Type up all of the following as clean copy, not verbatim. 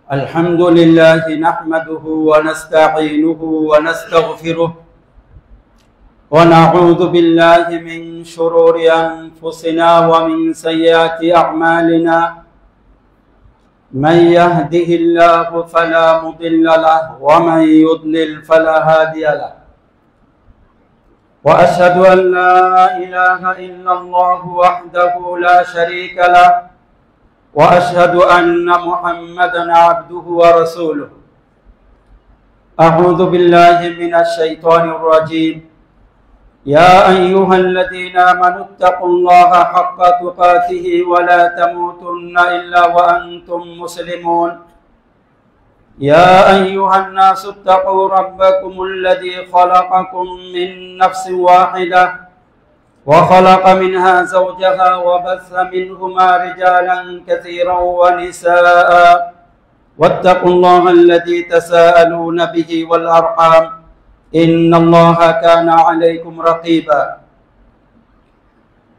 الحمد لله نحمده ونستعينه ونستغفره ونعوذ بالله من شرور أنفسنا ومن سيئات أعمالنا من يهده الله فلا مضل له ومن يضلل فلا هادي له وأشهد أن لا إله إلا الله وحده لا شريك له وأشهد أن محمدًا عبده ورسوله أعوذ بالله من الشيطان الرجيم يا أيها الذين آمنوا اتقوا الله حق تقاته ولا تموتن إلا وأنتم مسلمون يا أيها الناس اتقوا ربكم الذي خلقكم من نفس واحدة وخلق منها زوجها وبث منهما رجالا كثيرا ونساء واتقوا الله الذي تساءلون به والأرحام إن الله كان عليكم رقيبا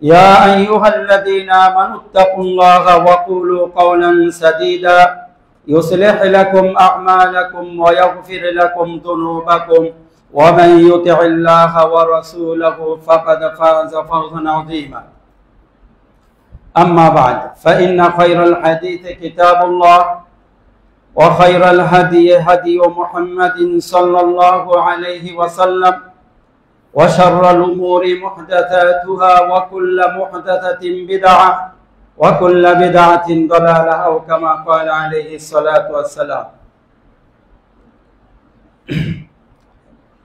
يا أيها الذين آمنوا اتقوا الله وقولوا قولا سديدا يصلح لكم أعمالكم ويغفر لكم ذنوبكم ومن يطع الله ورسوله فقد فاز فوزا عظيما أما بعد فإن خير الحديث كتاب الله وخير الهدي هدي محمد صلى الله عليه وسلم وشر الأمور محدثاتها وكل محدثة بدعة وكل بدعة ضلالة أو كما قال عليه الصلاة والسلام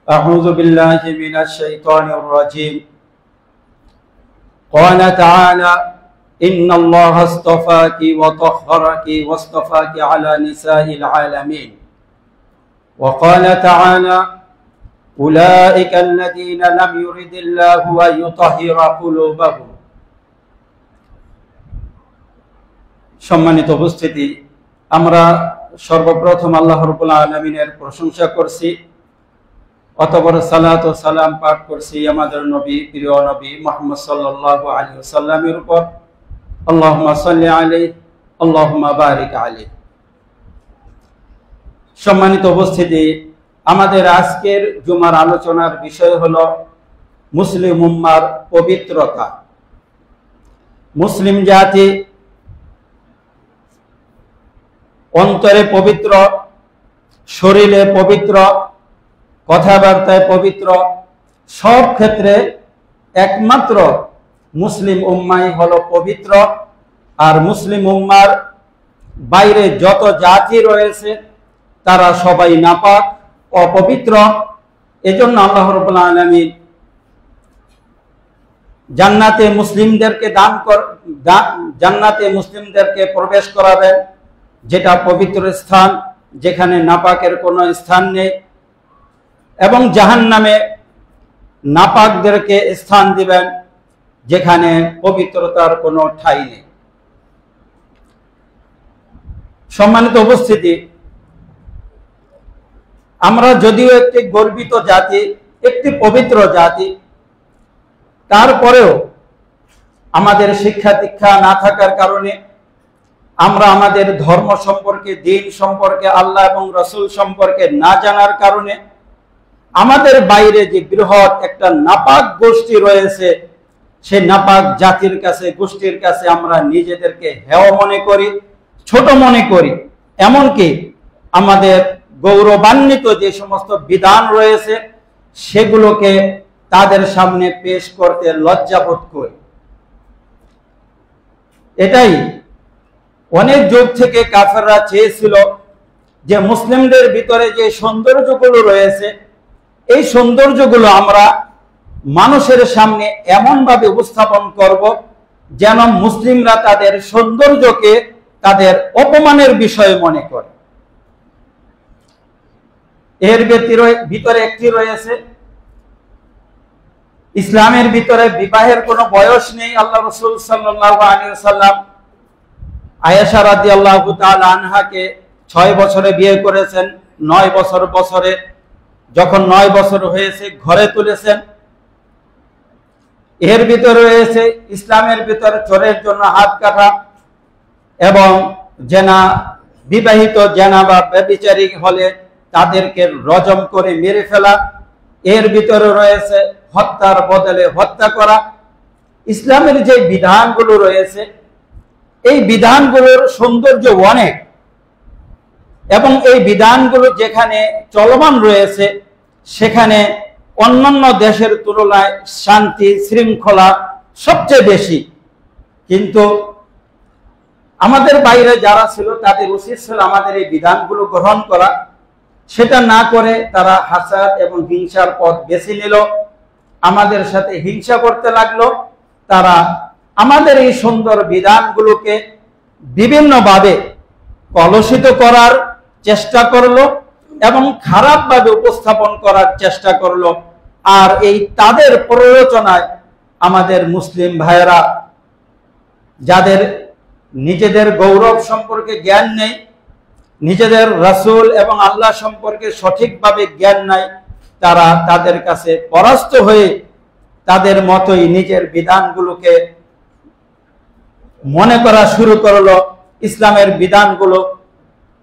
أعوذ بالله من الشيطان الرجيم قال تعالى إن الله اصطفاك وطهرك واصطفاك على نساء العالمين وقال تعالى أولئك الذين لم يرد الله أن يطهر قلوبهم সম্মানিত উপস্থিতি আমরা সর্বপ্রথম আল্লাহ রাব্বুল আলামিনের প্রশংসা করছি অতঃপর সালাত ও সালাম পাঠ করছি আমাদের নবী প্রিয় নবী মুহাম্মদ সাল্লাল্লাহু আলাইহি ওয়াসাল্লামের উপর আল্লাহুম্মা সাল্লি আলাইহি আল্লাহুম্মা বারিক আলাইহি সম্মানিত উপস্থিতি আমাদের আজকের জুমার আলোচনার বিষয় হলো মুসলিম উম্মার পবিত্রতা মুসলিম জাতি অন্তরে পবিত্র শরীরে পবিত্র কথাবার্তায় পবিত্র সব ক্ষেত্রে একমাত্র মুসলিম উম্মাই হলো পবিত্র আর মুসলিম উম্মার বাইরে যত জাতি রয়েছে তারা সবাই নাপাক অপবিত্র এজন্য আল্লাহ রাব্বুল আলামিন জান্নাতে মুসলিমদেরকে প্রবেশ করাবেন যেটা পবিত্র স্থান যেখানে নাপাকের কোনো স্থান নেই এবং জাহান্নামে নাপাকদেরকে স্থান দিবেন যেখানে পবিত্রতার কোনো ঠাঁই নেই সম্মানিত উপস্থিতি আমরা যদিও একটি গর্বিত জাতি একটি পবিত্র জাতি তারপরেও আমাদের শিক্ষা দীক্ষা না থাকার কারণে আমরা আমাদের ধর্ম সম্পর্কে দ্বীন সম্পর্কে আল্লাহ এবং রাসূল সম্পর্কে না জানার কারণে আমাদের বাইরে যে বৃহৎ একটা নাপাক গোষ্ঠী রয়েছে সেই নাপাক জাতির কাছে গোষ্ঠীর কাছে আমরা নিজেদেরকে হেয় মনে করি ছোট মনে করি এমনকি আমাদের গৌরবান্বিত যে সমস্ত বিধান রয়েছে সেগুলোকে তাদের সামনে পেশ করতে লজ্জাবোধ করি এটাই অনেক যুগ থেকে কাফেররা চেয়েছিল যে মুসলিমদের ভিতরে যে সৌন্দর্যগুলো রয়েছে এই সৌন্দর্যগুলো আমরা মানুষের সামনে এমনভাবে উপস্থাপন করব যেন মুসলিমরা তাদের সৌন্দর্যকে তাদের অপমানের বিষয় মনে করে এর ভিতরে একটি রয়েছে ইসলামের ভিতরে বিবাহের কোনো বয়স নেই আল্লাহ রাসূল সাল্লাল্লাহু আলাইহি ওয়াসাল্লাম আয়েশা রাদিয়াল্লাহু তাআলা আনহাকে 6 বছরে বিয়ে করেছেন 9 বছরে যখন 9 বছর হয়েছে ঘরে তুলেছেন এর ভিতরে রয়েছে ইসলামের ভিতরে চোরের জন্য হাত কাটা এবং জেনা বিবাহিত জেনা বা ব্যভিচারী হলে তাদেরকে রজম করে মেরে ফেলা, এর ভিতরে রয়েছে হত্যার বদলে হত্যা করা। ইসলামের যে বিধানগুলো রয়েছে এই বিধানগুলোর সৌন্দর্য অনেক, এবং এই বিধানগুলো যেখানে চলমান রয়েছে সেখানে অন্যান্য দেশের তুলনায় শান্তি শৃঙ্খলা সবচেয়ে বেশি। কিন্তু আমাদের বাইরে যারা ছিল তাদের উচিত ছিল আমাদের এই বিধানগুলো গ্রহণ করা, সেটা না করে তারা হাসাদ এবং হিংসার পথ বেছে নিল, আমাদের সাথে হিংসা করতে লাগলো। তারা আমাদের এই সুন্দর বিধানগুলোকে বিভিন্নভাবে কলুষিত করার চেষ্টা করলো এবং খারাপভাবে উপস্থাপন করার চেষ্টা করলো। আর এই তাদের প্ররোচনায় আমাদের মুসলিম ভাইয়েরা, যাদের নিজেদের গৌরব সম্পর্কে জ্ঞান নেই, নিজেদের রাসূল এবং আল্লাহ সম্পর্কে সঠিকভাবে জ্ঞান নাই, তারা তাদের কাছে পরাস্ত হয়ে তাদের মতোই নিজের বিধানগুলোকে মনে করা শুরু করলো। ইসলামের বিধানগুলো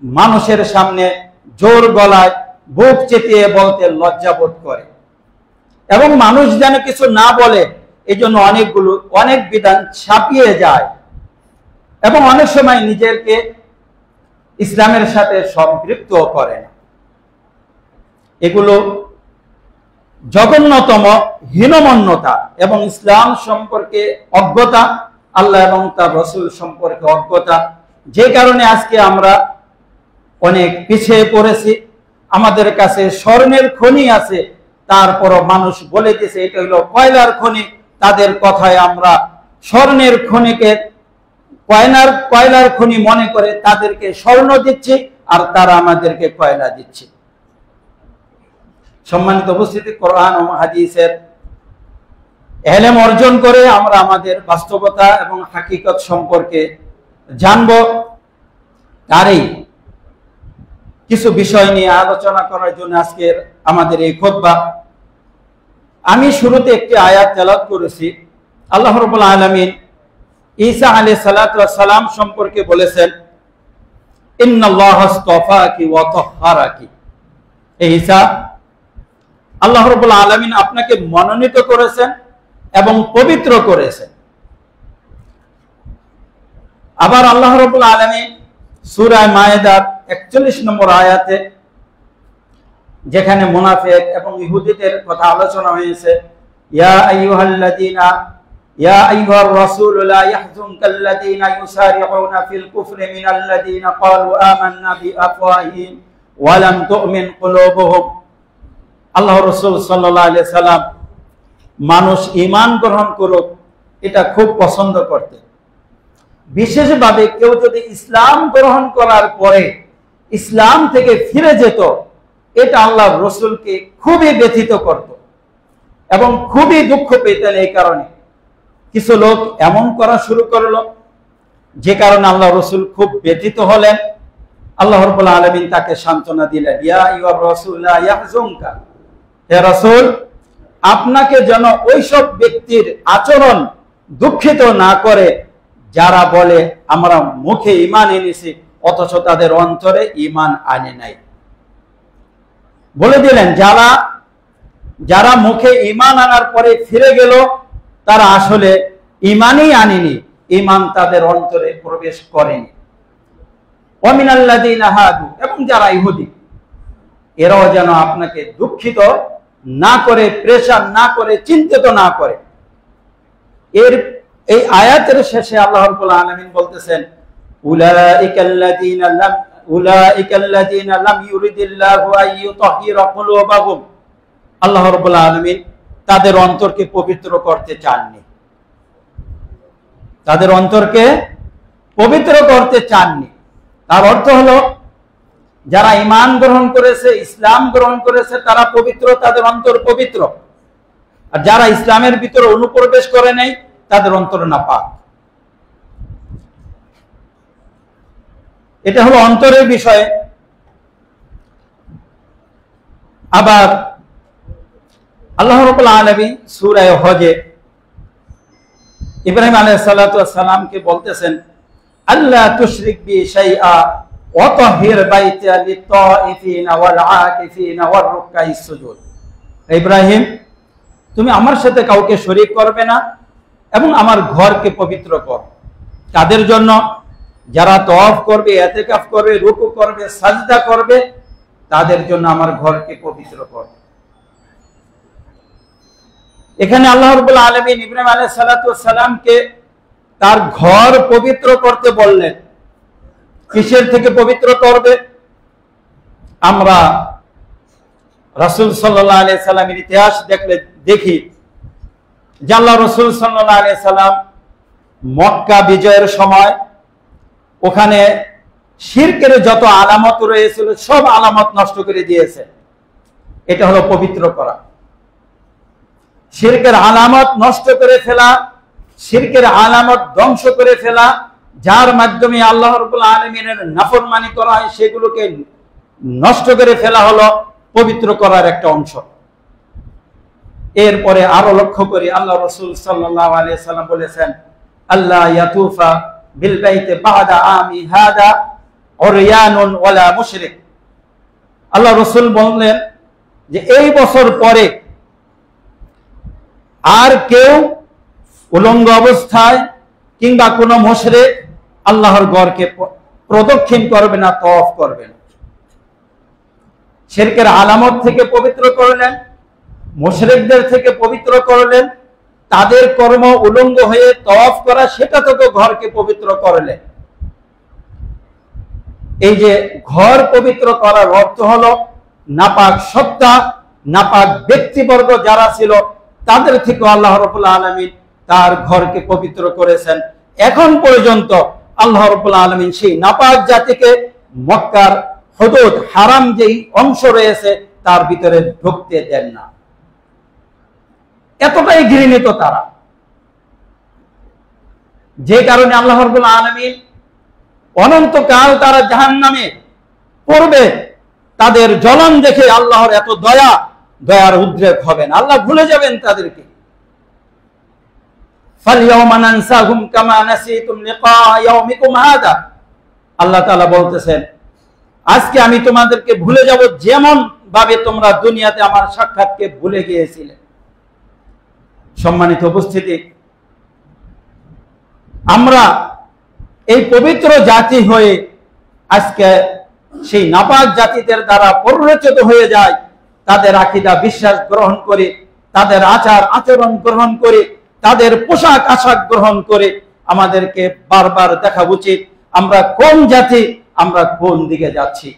মানুষের সামনে জোর গলায় বুক চেতিয়ে বলতে লজ্জাবোধ করে, এবং মানুষ যেন কিছু না বলে এই জন্য অনেক বিধান ছাপিয়ে যায়, এবং অনেক সময় নিজেকে ইসলামের সাথে সম্পৃক্ত করে না। এগুলো জঘন্যতম হীনমন্যতা এবং ইসলাম সম্পর্কে অজ্ঞতা, আল্লাহ এবং তার রাসূল সম্পর্কে অজ্ঞতা, যে কারণে আজকে আমরা অনেক পিছিয়ে পড়েছি। আমাদের কাছে স্বর্ণের খনি আছে, তারপরও মানুষ বলে দিয়েছে এটা হলো কয়লার খনি। তাদের কথায় আমরা স্বর্ণের খনিকে কয়লার খনি মনে করে তাদেরকে স্বর্ণ দিচ্ছি, আর তারা আমাদেরকে কয়লা দিচ্ছে। সম্মানিত উপস্থিতি, কোরআন ও হাদিসের ইলম অর্জন করে আমরা আমাদের বাস্তবতা এবং হাকিকত সম্পর্কে জানব। তারই কিছু বিষয় নিয়ে আলোচনা করার জন্য আজকের আমাদের এই খুতবা। আমি শুরুতে একটি আয়াত তেলাওয়াত করেছি। আল্লাহ রাব্বুল আলামিন ঈসা আলাইহিস সালাতু ওয়াস সালাম সম্পর্কে বলেছেন, ইন্নাল্লাহা আসতাফাকি ওয়া তাহহারাকি। এই ঈসা, আল্লাহ রাব্বুল আলামিন আপনাকে মনোনীত করেছেন এবং পবিত্র করেছেন। আবার আল্লাহ রাব্বুল আলামিন সূরা মায়েদার 41 নম্বর আয়াতে, যেখানে মুনাফিক এবং ইহুদিদের কথা আলোচনা হয়েছে, ইয়া আইয়ুহার রাসূল লা ইয়াহজুনকাল্লাযীনা ইউসারিউনা ফিল কুফরি মিনাল্লাযীনা ক্বালু আমান্না বিআফওয়াহিহিম ওয়া লাম তু'মিন কুলুবুহুম। আল্লাহর রাসূল সাল্লাল্লাহু আলাইহি সাল্লাম মানুষ ঈমান গ্রহণ করুক এটা খুব পছন্দ করতেন। বিশেষভাবে কেউ যদি ইসলাম গ্রহণ করার পরে ইসলাম থেকে ফিরে যেত, এটা আল্লাহর রাসূলকে খুবই ব্যথিত করত এবং খুবই দুঃখ পেতেন। এই কারণে কিছু লোক এমন করা শুরু করলো, যে কারণে আল্লাহর রাসূল খুব ব্যথিত হলেন। আল্লাহ রাব্বুল আলামিন তাকে সান্ত্বনা দিলেন, ইয়া আইয়ুহার রাসূল লা ইয়াহজুনকা, হে রাসূল আপনাকে যেন ওইসব ব্যক্তির আচরণ দুঃখিত না করে যারা বলে আমরা মুখে ঈমান এনেছি অথচ তাদের অন্তরে ঈমান আনে নাই। বলে দিলেন যারা মুখে ঈমান আনার পরে ফিরে গেল তারা আসলে ঈমানই আনেনি, ঈমান তাদের অন্তরে প্রবেশ করেনি। ওয়া মিনাল্লাযীনা হাদু, এবং যারা ইহুদি, এরাও যেন আপনাকে দুঃখিত না করে, প্রেশার না করে, চিন্তিত না করে। এই আয়াতের শেষে আল্লাহ রাব্বুল আলামিন বলতেছেন, উলাইকাল্লাযীনা লাম ইউরিদিল্লাহু আন ইউতাহহিরা কুলুবাহুম। আল্লাহ রাব্বুল আলামিন তাদের অন্তরকে পবিত্র করতে চাননি, তাদের অন্তরকে পবিত্র করতে চাননি। তার অর্থ হলো যারা ঈমান গ্রহণ করেছে, ইসলাম গ্রহণ করেছে, তারা পবিত্র, তাদের অন্তর পবিত্র। আর যারা ইসলামের ভিতরে অনুপ্রবেশ করে নাই তাদের অন্তর নাপাক। এটা হলো অন্তরের বিষয়ে। আবার আল্লাহ রাব্বুল আলামিন সূরা হজে ইব্রাহিম আলাইহিস সালাতু ওয়াস সালামকে বলতেছেন, আল্লাহ তুশরিক বি শাইআ ওয়াতাহির বাইতা লিত-তাইফিনা ওয়াল আকিফিনা ওয়ার রুকআইস সুজুদ। ইব্রাহিম, তুমি আমার সাথে কাউকে শরীক করবে না এবং আমার ঘরকে পবিত্র কর। কাদের জন্য? যারা তওয়াফ করবে, ইতিকাফ করবে, রুকু করবে, সাজদা করবে, তাদের জন্য আমার ঘরকে পবিত্র কর। এখানে আল্লাহ রাব্বুল আলামিন ইব্রাহিম আলাইহিস সালাতু ওয়াস সালামকে তার ঘর পবিত্র করতে বললেন। কিসের থেকে পবিত্র করবে? আমরা রাসূল সাল্লাল্লাহু আলাইহি সাল্লামের ইতিহাস দেখি যে আল্লাহ রাসূল সাল্লাল্লাহু আলাইহি সাল্লাম মক্কা বিজয়ের সময় ওখানে শিরকের যত আলামত রয়েছিল সব আলামত নষ্ট করে দিয়েছে। এটা হলো পবিত্র করা। শিরকের আলামত নষ্ট করে ফেলা, শিরকের আলামত ধ্বংস করে ফেলা, যার মাধ্যমে আল্লাহ রাব্বুল আলামিনের নাফরমানি করা হয়, সেগুলোকে নষ্ট করে ফেলা হলো পবিত্র করার একটা অংশ। এরপরে আরো লক্ষ্য করি, আল্লাহ রাসূল সাল্লাল্লাহু আলাইহি সাল্লাম বলেছেন, আল্লাহ ইয়াতুফা বিল বাইতি বাদা আমি হাদা উরয়ানুন ওয়ালা মুশরিক। আল্লাহ রাসূল বললেন যে এই বছর পরে আর কেউ উলঙ্গ অবস্থায় কিংবা কোনো মুশরিক আল্লাহর ঘরকে প্রদক্ষিণ করবে না, তওয়াফ করবে না। শিরকের আলামত থেকে পবিত্র করলেন, মুশরিকদের থেকে পবিত্র করলেন, তাদের কর্ম উলঙ্গ হয়ে তওয়াফ করা সেটা থেকে ঘরকে পবিত্র করলেন। এই যে ঘর পবিত্র করার অর্থ হলো নাপাক সত্তা, নাপাক ব্যক্তিবর্গ যারা ছিল তাদের থেকে আল্লাহ রাব্বুল আলামিন তার ঘরকে পবিত্র করেছেন। এখন পর্যন্ত আল্লাহ রাব্বুল আলামিন সেই নাপাক জাতিকে মক্কার হুদুদ হারাম যেই অংশ রয়েছে তার ভিতরে ঢুকতে দেন না। এতটাই ঘৃণিত তারা, যে কারণে আল্লাহ রাব্বুল আলামিন অনন্তকাল তারা জাহান্নামে পড়বে। তাদের জ্বলন দেখে আল্লাহর এত দয়ার উদ্রেক হবে না, আল্লাহ ভুলে যাবেন তাদেরকে। ফালইয়াউমা নানসাহুম কামা নাসিতুম লিকা ইয়াউমিকুম হাদা। আল্লাহ তাআলা বলতেছেন, আজকে আমি তোমাদেরকে ভুলে যাব যেমন ভাবে তোমরা দুনিয়াতে আমার সাক্ষাৎকে ভুলে গিয়েছিলে। সম্মানিত উপস্থিতি, আমরা এই পবিত্র জাতি হয়ে আজকে সেই নাপাক জাতিদের দ্বারা পরিরচিত হয়ে যায়। তাদের আকীদা বিশ্বাস গ্রহণ করে, তাদের আচার আচরণ গ্রহণ করে, তাদের পোশাক আশাক গ্রহণ করে আমাদেরকে বারবার দেখা উচিত আমরা কোন জাতি, আমরা কোন দিকে যাচ্ছি।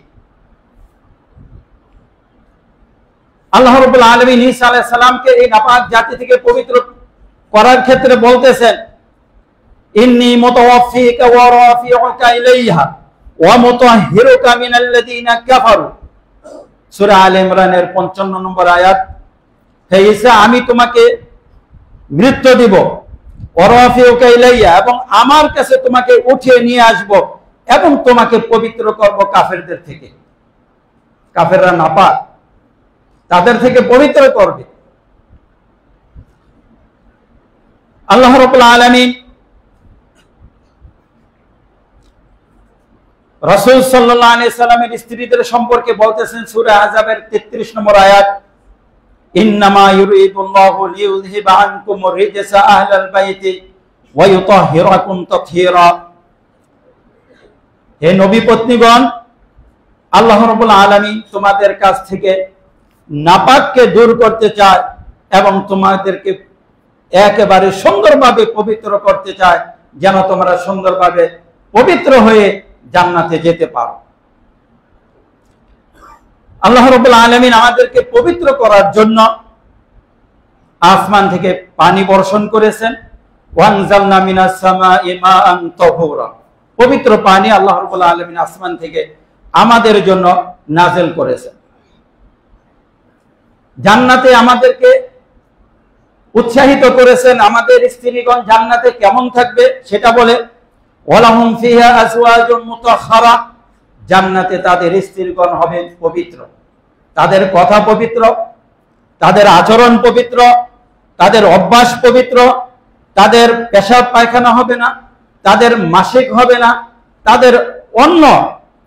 আল্লাহ রাব্বুল আলামিন ঈসা আলাইহিস সালামকে এই নাপাক জাতি থেকে পবিত্র করার ক্ষেত্রে বলতেছেন, ইন্নী মুতাওয়াফফিকা ওয়া রাফিউকা ইলাইহা ওয়া মুতাহহিরুকা মিনাল্লাযীনা কাফারু। সূরা আলে ইমরানের 55 নম্বর আয়াত। হে ঈসা, আমি তোমাকে মৃত্যু দিব, ওয়া রাফিউকা ইলাইহা, এবং আমার কাছে তোমাকে উঠিয়ে নিয়ে আসব এবং তোমাকে পবিত্র করব কাফেরদের থেকে। কাফেররা নাপাক, তাদের থেকে পবিত্র করবে। আল্লাহ রাব্বুল আলামিন রাসূল সাল্লাল্লাহু আলাইহি সাল্লামের স্ত্রীদের সম্পর্কে বলতেছেন সূরা আহজাবের 33 নম্বর আয়াত, ইন্নামা ইউরিদুল্লাহু লিইউযহিবা আনকুমুর রিজসা আহলাল বাইতি ওয়া ইউতাহহিরাকুম তাতহীরা। হে নবী পত্নীগণ, আল্লাহ রাব্বুল আলামিন তোমাদের কাছ থেকে নাপাককে দূর করতে চায় এবং তোমাদেরকে একেবারে সুন্দরভাবে পবিত্র করতে চায়, যেন তোমরা সুন্দরভাবে পবিত্র হয়ে জান্নাতে যেতে পারো। আল্লাহ রাব্বুল আলামিন আমাদেরকে পবিত্র করার জন্য আসমান থেকে পানি বর্ষণ করেছেন। ওয়ানজালনা মিনাস সামাই মাআন তাহুরা। পবিত্র পানি আল্লাহ রাব্বুল আলামিন আসমান থেকে আমাদের জন্য নাযিল করেছেন। জান্নাতে আমাদেরকে উৎসাহিত করেছেন। আমাদের স্ত্রীগণ জান্নাতে কেমন থাকবে সেটা বলে, ওয়ালাহুম ফিহা আজওয়াজুম মুতাহহারা। জান্নাতে তাদের স্ত্রীগণ হবে পবিত্র, তাদের কথা পবিত্র, তাদের আচরণ পবিত্র, তাদের অভ্যাস পবিত্র, তাদের পেশাব পায়খানা হবে না, তাদের মাসিক হবে না, তাদের অন্য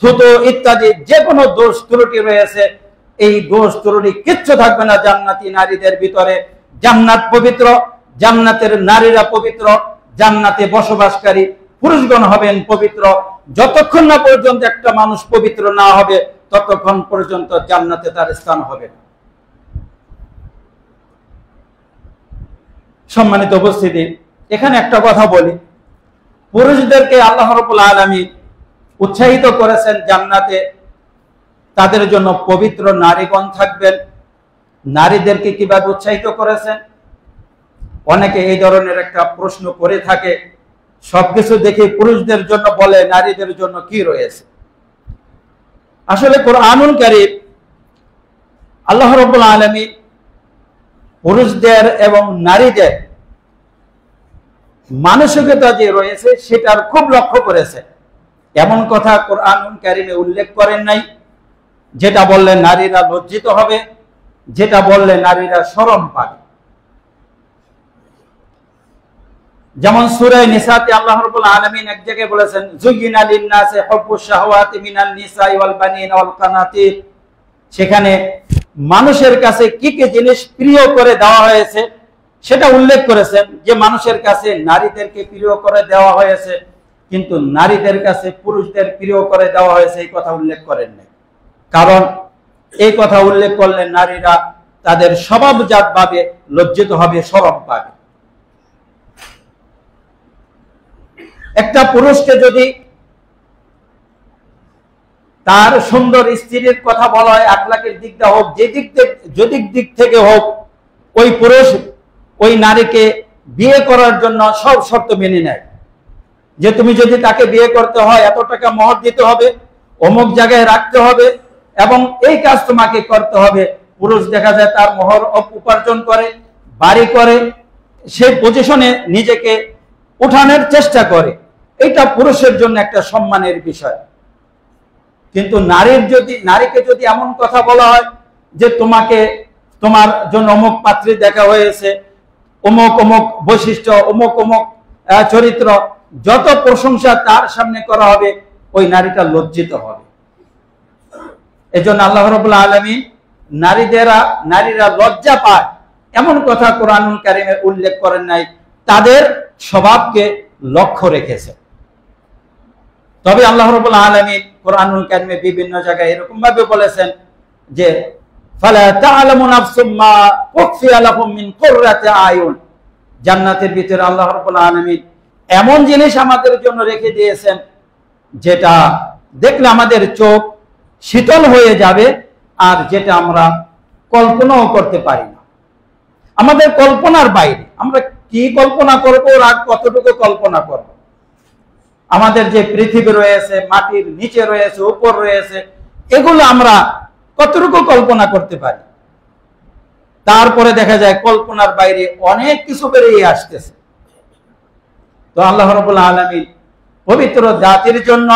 থুতু ইত্যাদি যে কোনো দোষ ত্রুটি রয়েছে, এই দোষ ত্রুটি কিচ্ছু থাকবে না জান্নাতি নারীদের ভিতরে। জান্নাত পবিত্র, জান্নাতের নারীরা পবিত্র, জান্নাতে বসবাসকারী পুরুষগণ হবেন পবিত্র। যতক্ষণ না পর্যন্ত একটা মানুষ পবিত্র না হবে, ততক্ষণ পর্যন্ত জান্নাতে তার স্থান হবে না। সম্মানিত উপস্থিতি, এখানে একটা কথা বলি, পুরুষদেরকে আল্লাহ রাব্বুল আলামিন উৎসাহিত করেছেন জান্নাতে তাদের জন্য পবিত্র নারীগণ থাকবেন। নারীদেরকে কিভাবে উৎসাহিত করেছেন? অনেকে এই ধরনের একটা প্রশ্ন করে থাকে, সবকিছু দেখে পুরুষদের জন্য বলে, নারীদের জন্য কি রয়েছে? আসলে কোরআনুল কারীম আল্লাহ রাব্বুল আলামিন পুরুষদের এবং নারীদের মানসিকতা যে রয়েছে সেটার খুব লক্ষ্য করেছে। এমন কথা কোরআনুল কারীমে উল্লেখ করেন নাই যেটা বললে নারীরা লজ্জিত হবে, যেটা বললে নারীরা শরম পাবে। যেমন সূরা নিসাতে আল্লাহ রাব্বুল আলামিন এক জায়গায় বলেছেন, যুয়িনা লিন-নাসি হুব্বুশ শাহওয়াতি মিনান নিসাই ওয়াল বানিনা ওয়াল কানাতির। সেখানে মানুষের কাছে কি কি জিনিস প্রিয় করে দেওয়া হয়েছে সেটা উল্লেখ করেছেন, যে মানুষের কাছে নারীদেরকে প্রিয় করে দেওয়া হয়েছে, কিন্তু নারীদের কাছে পুরুষদের প্রিয় করে দেওয়া হয়েছে এই কথা উল্লেখ করেন নাই। কারণ এই কথা উল্লেখ করলে নারীরা তাদের স্বভাবজাতভাবে লজ্জিত হবে, শরম পাবে। একটা পুরুষকে যদি তার সুন্দর স্ত্রীর কথা বলা হয়, আখলাকের দিকটা হোক, যে দিক থেকে হোক, ওই পুরুষ ওই নারীকে বিয়ে করার জন্য সব শর্ত মেনে নেয়। যে তুমি যদি তাকে বিয়ে করতে হয়, এত টাকা মোহর দিতে হবে, অমুক জায়গায় রাখতে হবে, এবং এই কাজ তোমাকে করতে হবে। পুরুষ দেখা যায় তার মোহর উপার্জন করে, বাড়ি করে, সেই পজিশনে নিজেকে উঠানোর চেষ্টা করে। এটা পুরুষের জন্য একটা সম্মানের বিষয়। কিন্তু নারীকে যদি এমন কথা বলা হয় যে তোমার জন্য অমুক পাত্রী দেখা হয়েছে, অমুক অমুক বৈশিষ্ট্য, অমুক অমুক চরিত্র, যত প্রশংসা তার সামনে করা হবে, ওই নারীটা লজ্জিত হবে। এজন্য আল্লাহ রাব্বুল আলামিন নারীরা লজ্জা পায় এমন কথা কোরআনুল কারীমে উল্লেখ করেন নাই, তাদের স্বভাবকে লক্ষ্য রেখেছে। তবে আল্লাহ রাব্বুল আলামিন কোরআনুল কারীমে বিভিন্ন জায়গায় এরকম ভাবে বলেছেন যে ফালা তা'লামু নাফসুম মা উখফিয়া লাহুম মিন কুররাতি আয়ুন। জান্নাতের ভিতরে আল্লাহ রাব্বুল আলামিন এমন জিনিস আমাদের জন্য রেখে দিয়েছেন যেটা দেখলে আমাদের চোখ শীতল হয়ে যাবে, আর যেটা আমরা কল্পনাও করতে পারি না, আমাদের কল্পনার বাইরে। আমরা কি কল্পনা করবো আর কতটুকু কল্পনা করব? আমাদের যে পৃথিবী রয়েছে, মাটির নিচে রয়েছে, উপর রয়েছে, এগুলো আমরা কতটুকু কল্পনা করতে পারি? তারপরে দেখা যায় কল্পনার বাইরে অনেক কিছু বেরিয়ে আসতেছে। তো আল্লাহ রাব্বুল আলামিন পবিত্র জাতির জন্য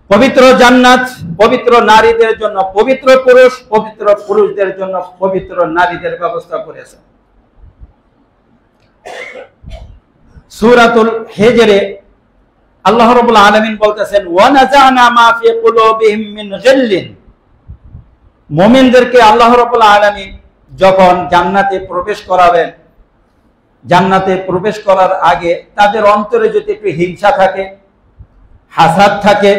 পবিত্র জান্নাত, পবিত্র নারীদের জন্য পবিত্র পুরুষ, পবিত্র পুরুষদের জন্য পবিত্র নারীদের ব্যবস্থা করেছেন। সূরাতুল হিজরে আল্লাহ রাব্বুল আলামিন বলতেছেন, ওয়া নাযা'না মা ফি কুলুবিহিম মিন গিল্লিন। মুমিনদেরকে আল্লাহ রাব্বুল আলামিন যখন জান্নাতে প্রবেশ করাবেন, জান্নাতে প্রবেশ করার আগে তাদের অন্তরে যদি একটু হিংসা থাকে, হাসাদ থাকে,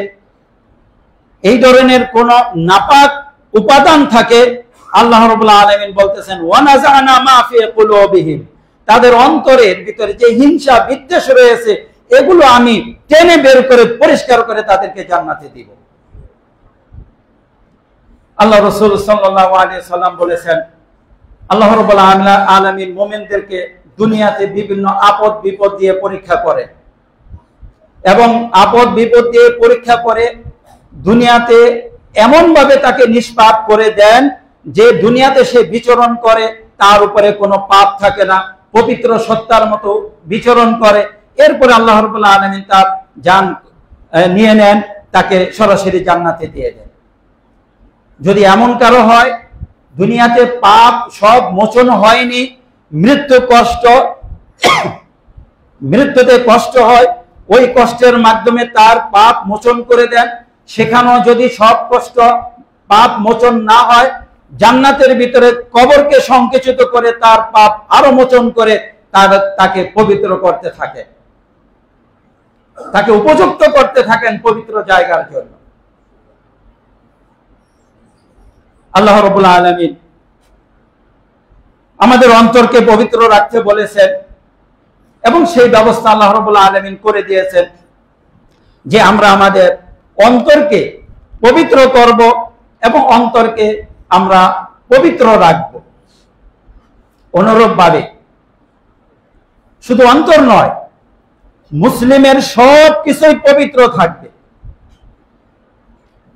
এই ধরনের কোন নাপাক উপাদান থাকে, আল্লাহ রাব্বুল আলামিন বলতেছেন ওয়া নাযা'না মা ফি কুলুবিহিম, তাদের অন্তরের ভিতরে যে হিংসা বিদ্বেষ রয়েছে এগুলো আমি টেনে বের করে পরিষ্কার করে তাদেরকে জান্নাতে দিব। আল্লাহ রাসূল সাল্লাল্লাহু আলাইহি সাল্লাম বলেছেন, আল্লাহ রাব্বুল আলামিন মুমিনদেরকে দুনিয়াতে বিভিন্ন আপদ বিপদ দিয়ে পরীক্ষা করেন, এবং আপদ বিপদ দিয়ে পরীক্ষা করে দুনিয়াতে এমন ভাবে তাকে নিষ্পাপ করে দেন যে দুনিয়াতে সে বিচরণ করে তার উপরে কোনো পাপ থাকে না, পবিত্র সত্তার মতো বিচরণ করে। এরপরে আল্লাহ রাব্বুল আলামিন তার জান নিয়ে নেন, তাকে সরাসরি জান্নাতে দিয়ে দেন। যদি এমন কারো হয় দুনিয়াতে পাপ সব মোচন হয়নি, মৃত্যুতে কষ্ট হয়, ওই কষ্টের মাধ্যমে তার পাপ মোচন করে দেন। সেখানেও যদি সব কষ্ট পাপ মোচন না হয়, জান্নাতের ভিতরে কবরকে সংকুচিত করে তার পাপ আরো মোচন করে তাকে পবিত্র করতে থাকে, তাকে উপযুক্ত করতে থাকেন পবিত্র জায়গার জন্য। আল্লাহ রাব্বুল আলামিন আমাদের অন্তরকে পবিত্র রাখতে বলেছেন এবং সেই ব্যবস্থা আল্লাহ রাব্বুল আলামিন করে দিয়েছেন যে আমরা আমাদের অন্তরকে পবিত্র করব এবং অন্তরকে আমরা পবিত্র রাখব। অনুরূপভাবে শুধু অন্তর নয়, মুসলিমের সব কিছুই পবিত্র থাকবে।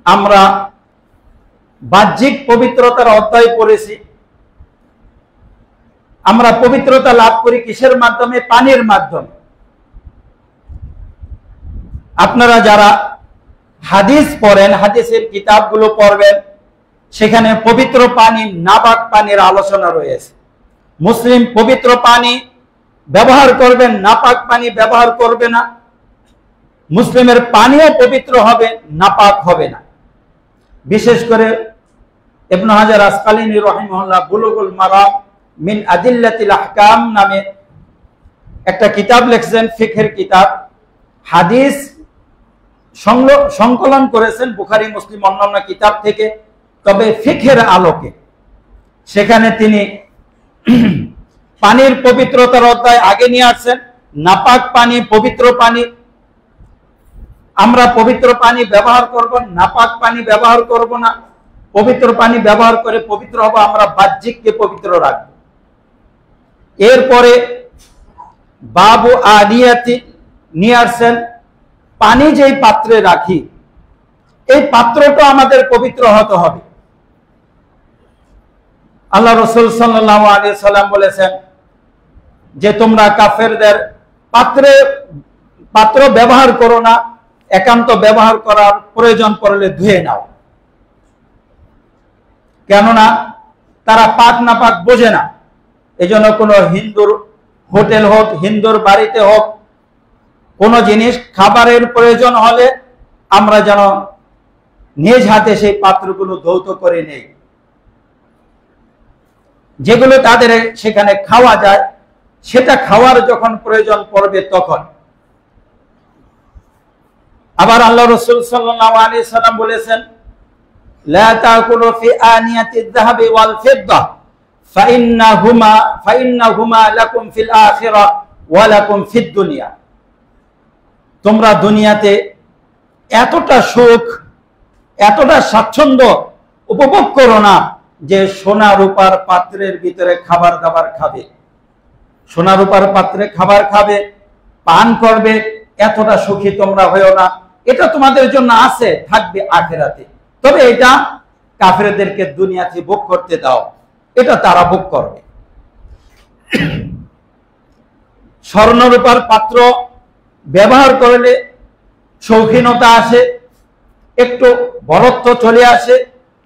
আমরা বাহ্যিক পবিত্রতার অধ্যায় পড়েছি। আমরা পবিত্রতা লাভ করি কিসের মাধ্যমে? পানির মাধ্যমে। আপনারা যারা হাদিস পড়েন, হাদিসের কিতাবগুলো পড়বেন, সেখানে পবিত্র পানি, নাপাক পানির আলোচনা রয়েছে। মুসলিম পবিত্র পানি ব্যবহার করবেন, নাপাক পানি ব্যবহার করবে না। মুসলিমের পানিও পবিত্র হবে, নাপাক হবে না। বিশেষ করে ইবনে হাজার আসকালানী রাহিমাহুল্লাহ বুলুগুল মারাম মিন আদিল্লাতিল আহকাম নামে একটা কিতাব লিখছেন, ফিকহের কিতাব। হাদিস সংকলন করেছেন বুখারী, মুসলিম, অন্যান্য কিতাব থেকে, তবে ফিকহের আলোকে। সেখানে তিনি পানির পবিত্রতার অধ্যায় আগে নিয়ে আসছেন। নাপাক পানি, পবিত্র পানি। আমরা পবিত্র পানি ব্যবহার করব, নাপাক পানি ব্যবহার করব না। পবিত্র পানি ব্যবহার করে পবিত্র হব, আমরা বাহ্যিককে পবিত্র রাখব। এরপরে বাবু আনিয়াতি নিয়ে আসছেন, পানি যেই পাত্রে রাখি এই পাত্রটা আমাদের পবিত্র হতে হবে। আল্লাহ রাসূল সাল্লাল্লাহু আলাইহি সাল্লাম বলেছেন যে তোমরা কাফেরদের পাত্র ব্যবহার করো না, একান্ত ব্যবহার করার প্রয়োজন পড়লে ধুয়ে নাও। কেননা তারা পাক না পাক বোঝে না। এজন্য কোনো হিন্দুর হোটেল হোক, হিন্দুর বাড়িতে হোক, কোনো জিনিস খাবারের প্রয়োজন হলে আমরা যেন নিজ হাতে সেই পাত্রগুলো ধৌত করে নেই। যেগুলো তাদের সেখানে খাওয়া যায়, সেটা খাওয়ার যখন প্রয়োজন পড়বে তখন। আবার আল্লাহ রাসূল সাল্লাল্লাহু আলাইহি সাল্লাম বলেছেন, লা তাকুলু ফি আনিয়াতিয যাহাবি ওয়াল ফিদ্দা ফাইন্নাহুমা লাকুম ফিল আখিরাহ ওয়া লাকুম ফিদ দুনিয়া। তোমরা দুনিয়াতে এতটা সুখ, এতটা স্বাচ্ছন্দ্য উপভোগ করো না যে সোনা রূপার পাত্রের ভিতরে খাবার দাবার খাবে, সোনা রূপার পাত্রে খাবার খাবে, পান করবে। এতটা সুখী তোমরা হয়েও না। এটা তোমাদের জন্য আছে, থাকবে আখিরাতে। তবে এটা কাফেরদেরকে দুনিয়াতে ভোগ করতে দাও, এটা তারা ভোগ করবে। স্বর্ণ রূপার পাত্র ব্যবহার করলে শৌখিনতা আসে, একটু বরত্ব চলে আসে,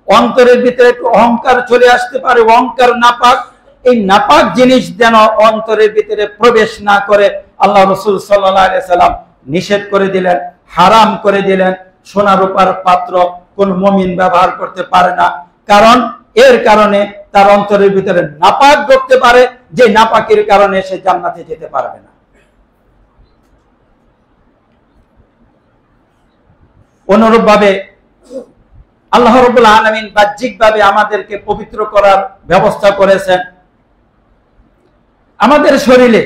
অন্তরের ভিতরে একটু অহংকার চলে আসতে পারে। অহংকার নাপাক, এই নাপাক জিনিস যেন অন্তরের ভিতরে প্রবেশ না করে আল্লাহ রাসূল সাল্লাল্লাহু আলাইহি সাল্লাম নিষেধ করে দিলেন, হারাম করে দিলেন। সোনা রূপার পাত্র কোন মুমিন ব্যবহার করতে পারে না, কারণ এর কারণে তার অন্তরের ভিতরে নাপাক ঢুকতে পারে, যে নাপাকের কারণে সে জান্নাতে যেতে পারবে না। অনুরূপভাবে আল্লাহ রাব্বুল আলামিন বাহ্যিকভাবে আমাদেরকে পবিত্র করার ব্যবস্থা করেছেন। আমাদের শরীরে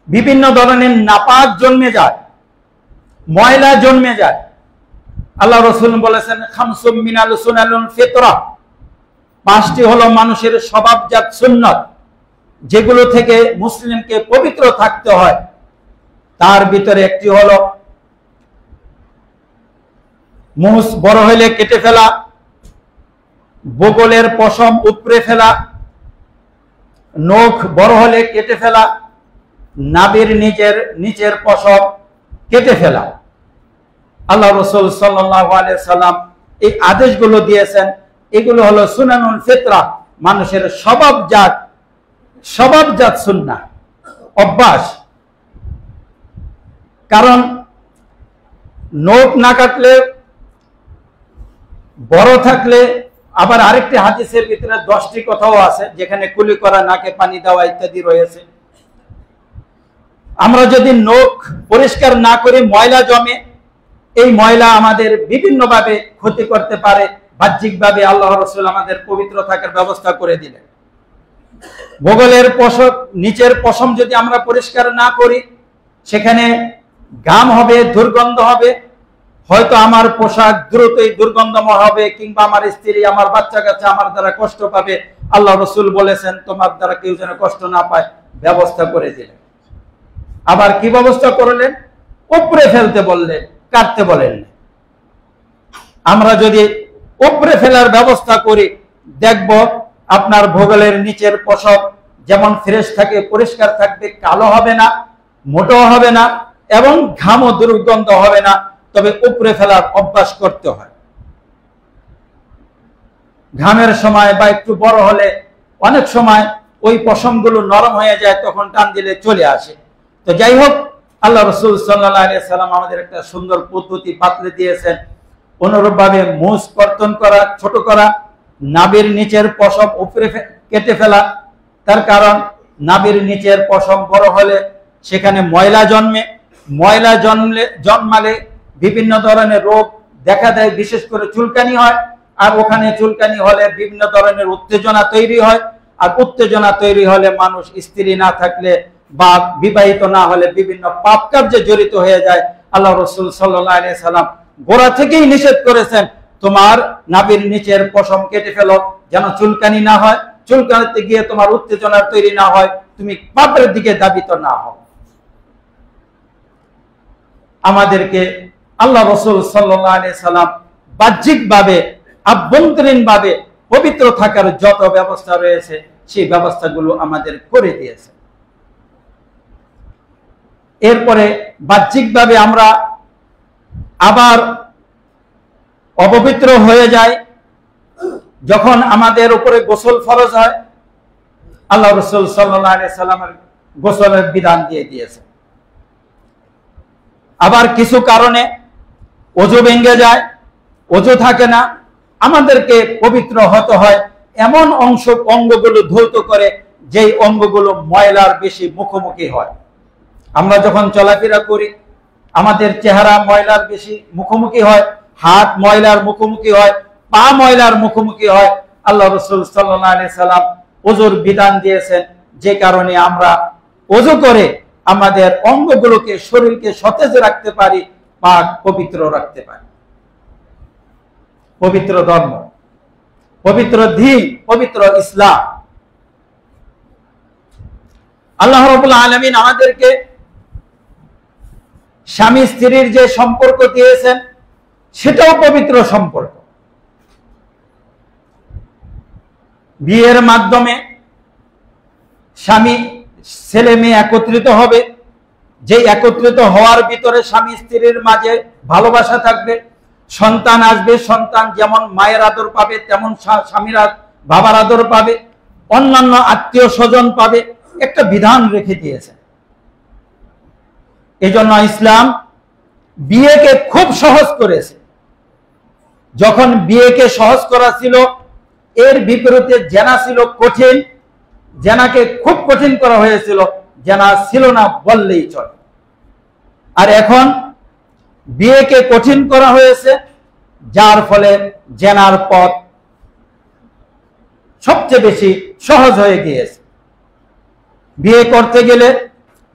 বিভিন্ন ধরনের নাপাক জন্মে যায়, ময়লা জন্মে যায়। আল্লাহ রাসূল বলেছেন, খামসুম মিনাল সুনানুল ফিতরা, পাঁচটি হলো মানুষের স্বভাবজাত সুন্নাত, যেগুলো থেকে মুসলিমকে পবিত্র থাকতে হয়। তার ভিতরে একটি হলো মুছ বড় হলে কেটে ফেলা, বগলের পশম উপড়ে ফেলা, নখ বড় হলে কেটে ফেলা, নাভির নিচের পশম কেটে ফেলা। আল্লাহ রাসূল সাল্লাল্লাহু আলাইহি সাল্লাম এই আদেশগুলো দিয়েছেন। এগুলো হলো সুনানুল ফিতরা, মানুষের স্বভাবজাত সুন্নাহ, অভ্যাস। কারণ নখ না কাটলে, বড় থাকলে, আবার আরেকটি হাদিসের ভিতরে 10টি কথাও আছে যেখানে কুলি করা, নাকে পানি দেওয়া ইত্যাদি রয়েছে। আমরা যদি নখ পরিষ্কার না করি, ময়লা জমে, এই ময়লা আমাদের বিভিন্নভাবে ক্ষতি করতে পারে। বাহ্যিকভাবে আল্লাহ রাসূল আমাদের পবিত্র থাকার ব্যবস্থা করে দিলেন। বগলের পশম, নিচের পশম যদি আমরা পরিষ্কার না করি, সেখানে ঘাম হবে, দুর্গন্ধ হবে, হয়তো আমার পোশাক দ্রুতই দুর্গন্ধময় হবে, কিংবা আমার স্ত্রী, আমার বাচ্চা কাচ্চা আমার দ্বারা কষ্ট পাবে। আল্লাহ রাসূল বলেছেন তোমার দ্বারা কেউ যেন কষ্ট না পায়, ব্যবস্থা করে দিলেন। আবার কি ব্যবস্থা করলেন? উপরে ফেলতে বললেন, কাটতে বলেন। আমরা যদি উপরে ফেলার ব্যবস্থা করি, দেখব আপনার ভূগোলের নিচের পশম যেমন ফ্রেশ থাকে, পরিষ্কার থাকবে, কালো হবে না, মোটো হবে না, এবং ঘামও দুর্গন্ধ হবে না। তবে উপরে ফেলার অভ্যাস করতে হয়। ঘামের সময় বা একটু বড় হলে অনেক সময় ওই পশমগুলো নরম হয়ে যায়, তখন টান দিলে চলে আসে। তো যাই হোক, আল্লাহ রাসূল সাল্লাল্লাহু আলাইহি সাল্লাম আমাদের একটা সুন্দর পদ্ধতি বাতলে দিয়েছেন। অনুরূপভাবে মুছ কর্তন করা, ছোট করা, নাভির নিচের পশম উপরে কেটে ফেলা। তার কারণ নাভির নিচের পশম বড় হলে সেখানে ময়লা জন্মে, ময়লা জন্মালে বিভিন্ন ধরনের রোগ দেখা দেয়, বিশেষ করে চুলকানি হয়। আর ওখানে চুলকানি হলে বিভিন্ন ধরনের উত্তেজনা তৈরি হয়। আর উত্তেজনা তৈরি হলে মানুষ স্ত্রী না থাকলে বা বিবাহিত না হলে বিভিন্ন পাপ কার্যে জড়িত হয়ে যায়। আল্লাহ রাসূল সাল্লাল্লাহু আলাইহি সাল্লাম গোড়া থেকেই নিষেধ করেছেন, তোমার নাভির নিচের পশম কেটে ফেলো, যেন চুলকানি না হয়, চুলকানিতে গিয়ে তোমার উত্তেজনা তৈরি না হয়, তুমি পাপের দিকে ধাবিত না হও। আমাদেরকে আল্লাহ রাসূল সাল্লাল্লাহু আলাইহি সাল্লাম বাহ্যিকভাবে, আভ্যন্তরীণভাবে পবিত্র থাকার যত ব্যবস্থা রয়েছে সেই ব্যবস্থাগুলো আমাদের করে দিয়েছে। এরপরে বাহ্যিকভাবে আমরা আবার অপবিত্র হয়ে যাই যখন আমাদের উপরে গোসল ফরজ হয়। আল্লাহ রাসূল সাল্লাল্লাহু আলাইহি সাল্লামের গোসলের বিধান দিয়ে দিয়েছে। আবার কিছু কারণে ওযু ভেঙে যায়, ওযু থাকে না, আমাদেরকে পবিত্র হতে হয় এমন অঙ্গগুলো ধৌত করে যেই অঙ্গগুলো ময়লার বেশি মুখোমুখি হয়। আমরা যখন চলাফেরা করি, আমাদের চেহারা ময়লার বেশি মুখোমুখি হয়, হাত ময়লার মুখোমুখি হয়, পা ময়লার মুখোমুখি হয়। আল্লাহ রাসূল সাল্লাল্লাহু আলাইহি সাল্লাম ওযুর বিধান দিয়েছেন, যে কারণে আমরা ওযু করে আমাদের অঙ্গগুলোকে, শরীরকে সতেজ রাখতে পারি, পাক পবিত্র রাখতে পারি। পবিত্র ধর্ম, পবিত্র দ্বীন, পবিত্র ইসলাম। আল্লাহ রাব্বুল আলামিন আমাদেরকে স্বামী স্ত্রীর যে সম্পর্ক দিয়েছেন সেটাও পবিত্র সম্পর্ক। বিয়ের মাধ্যমে স্বামী ছেলে মেয়ে একত্রিত হবে, যে একত্রিত হওয়ার ভিতরে স্বামী স্ত্রীর মাঝে ভালোবাসা থাকবে, সন্তান আসবে, সন্তান যেমন মায়ের আদর পাবে তেমন স্বামীরা বাবার আদর পাবে, অন্যান্য আত্মীয় স্বজন পাবে, একটা বিধান রেখে দিয়েছে। এজন্য ইসলাম বিয়েকে খুব সহজ করেছে। যখন বিয়েকে সহজ করা ছিল, এর বিপরীতে জেনা ছিল কঠিন, জেনাকে খুব কঠিন করা হয়েছিল, জেনা ছিল না বললেই চলে। আর এখন বিয়েকে কঠিন করা হয়েছে, যার ফলে জেনার পথ সবচেয়ে বেশি সহজ হয়ে গিয়েছে। বিয়ে করতে গেলে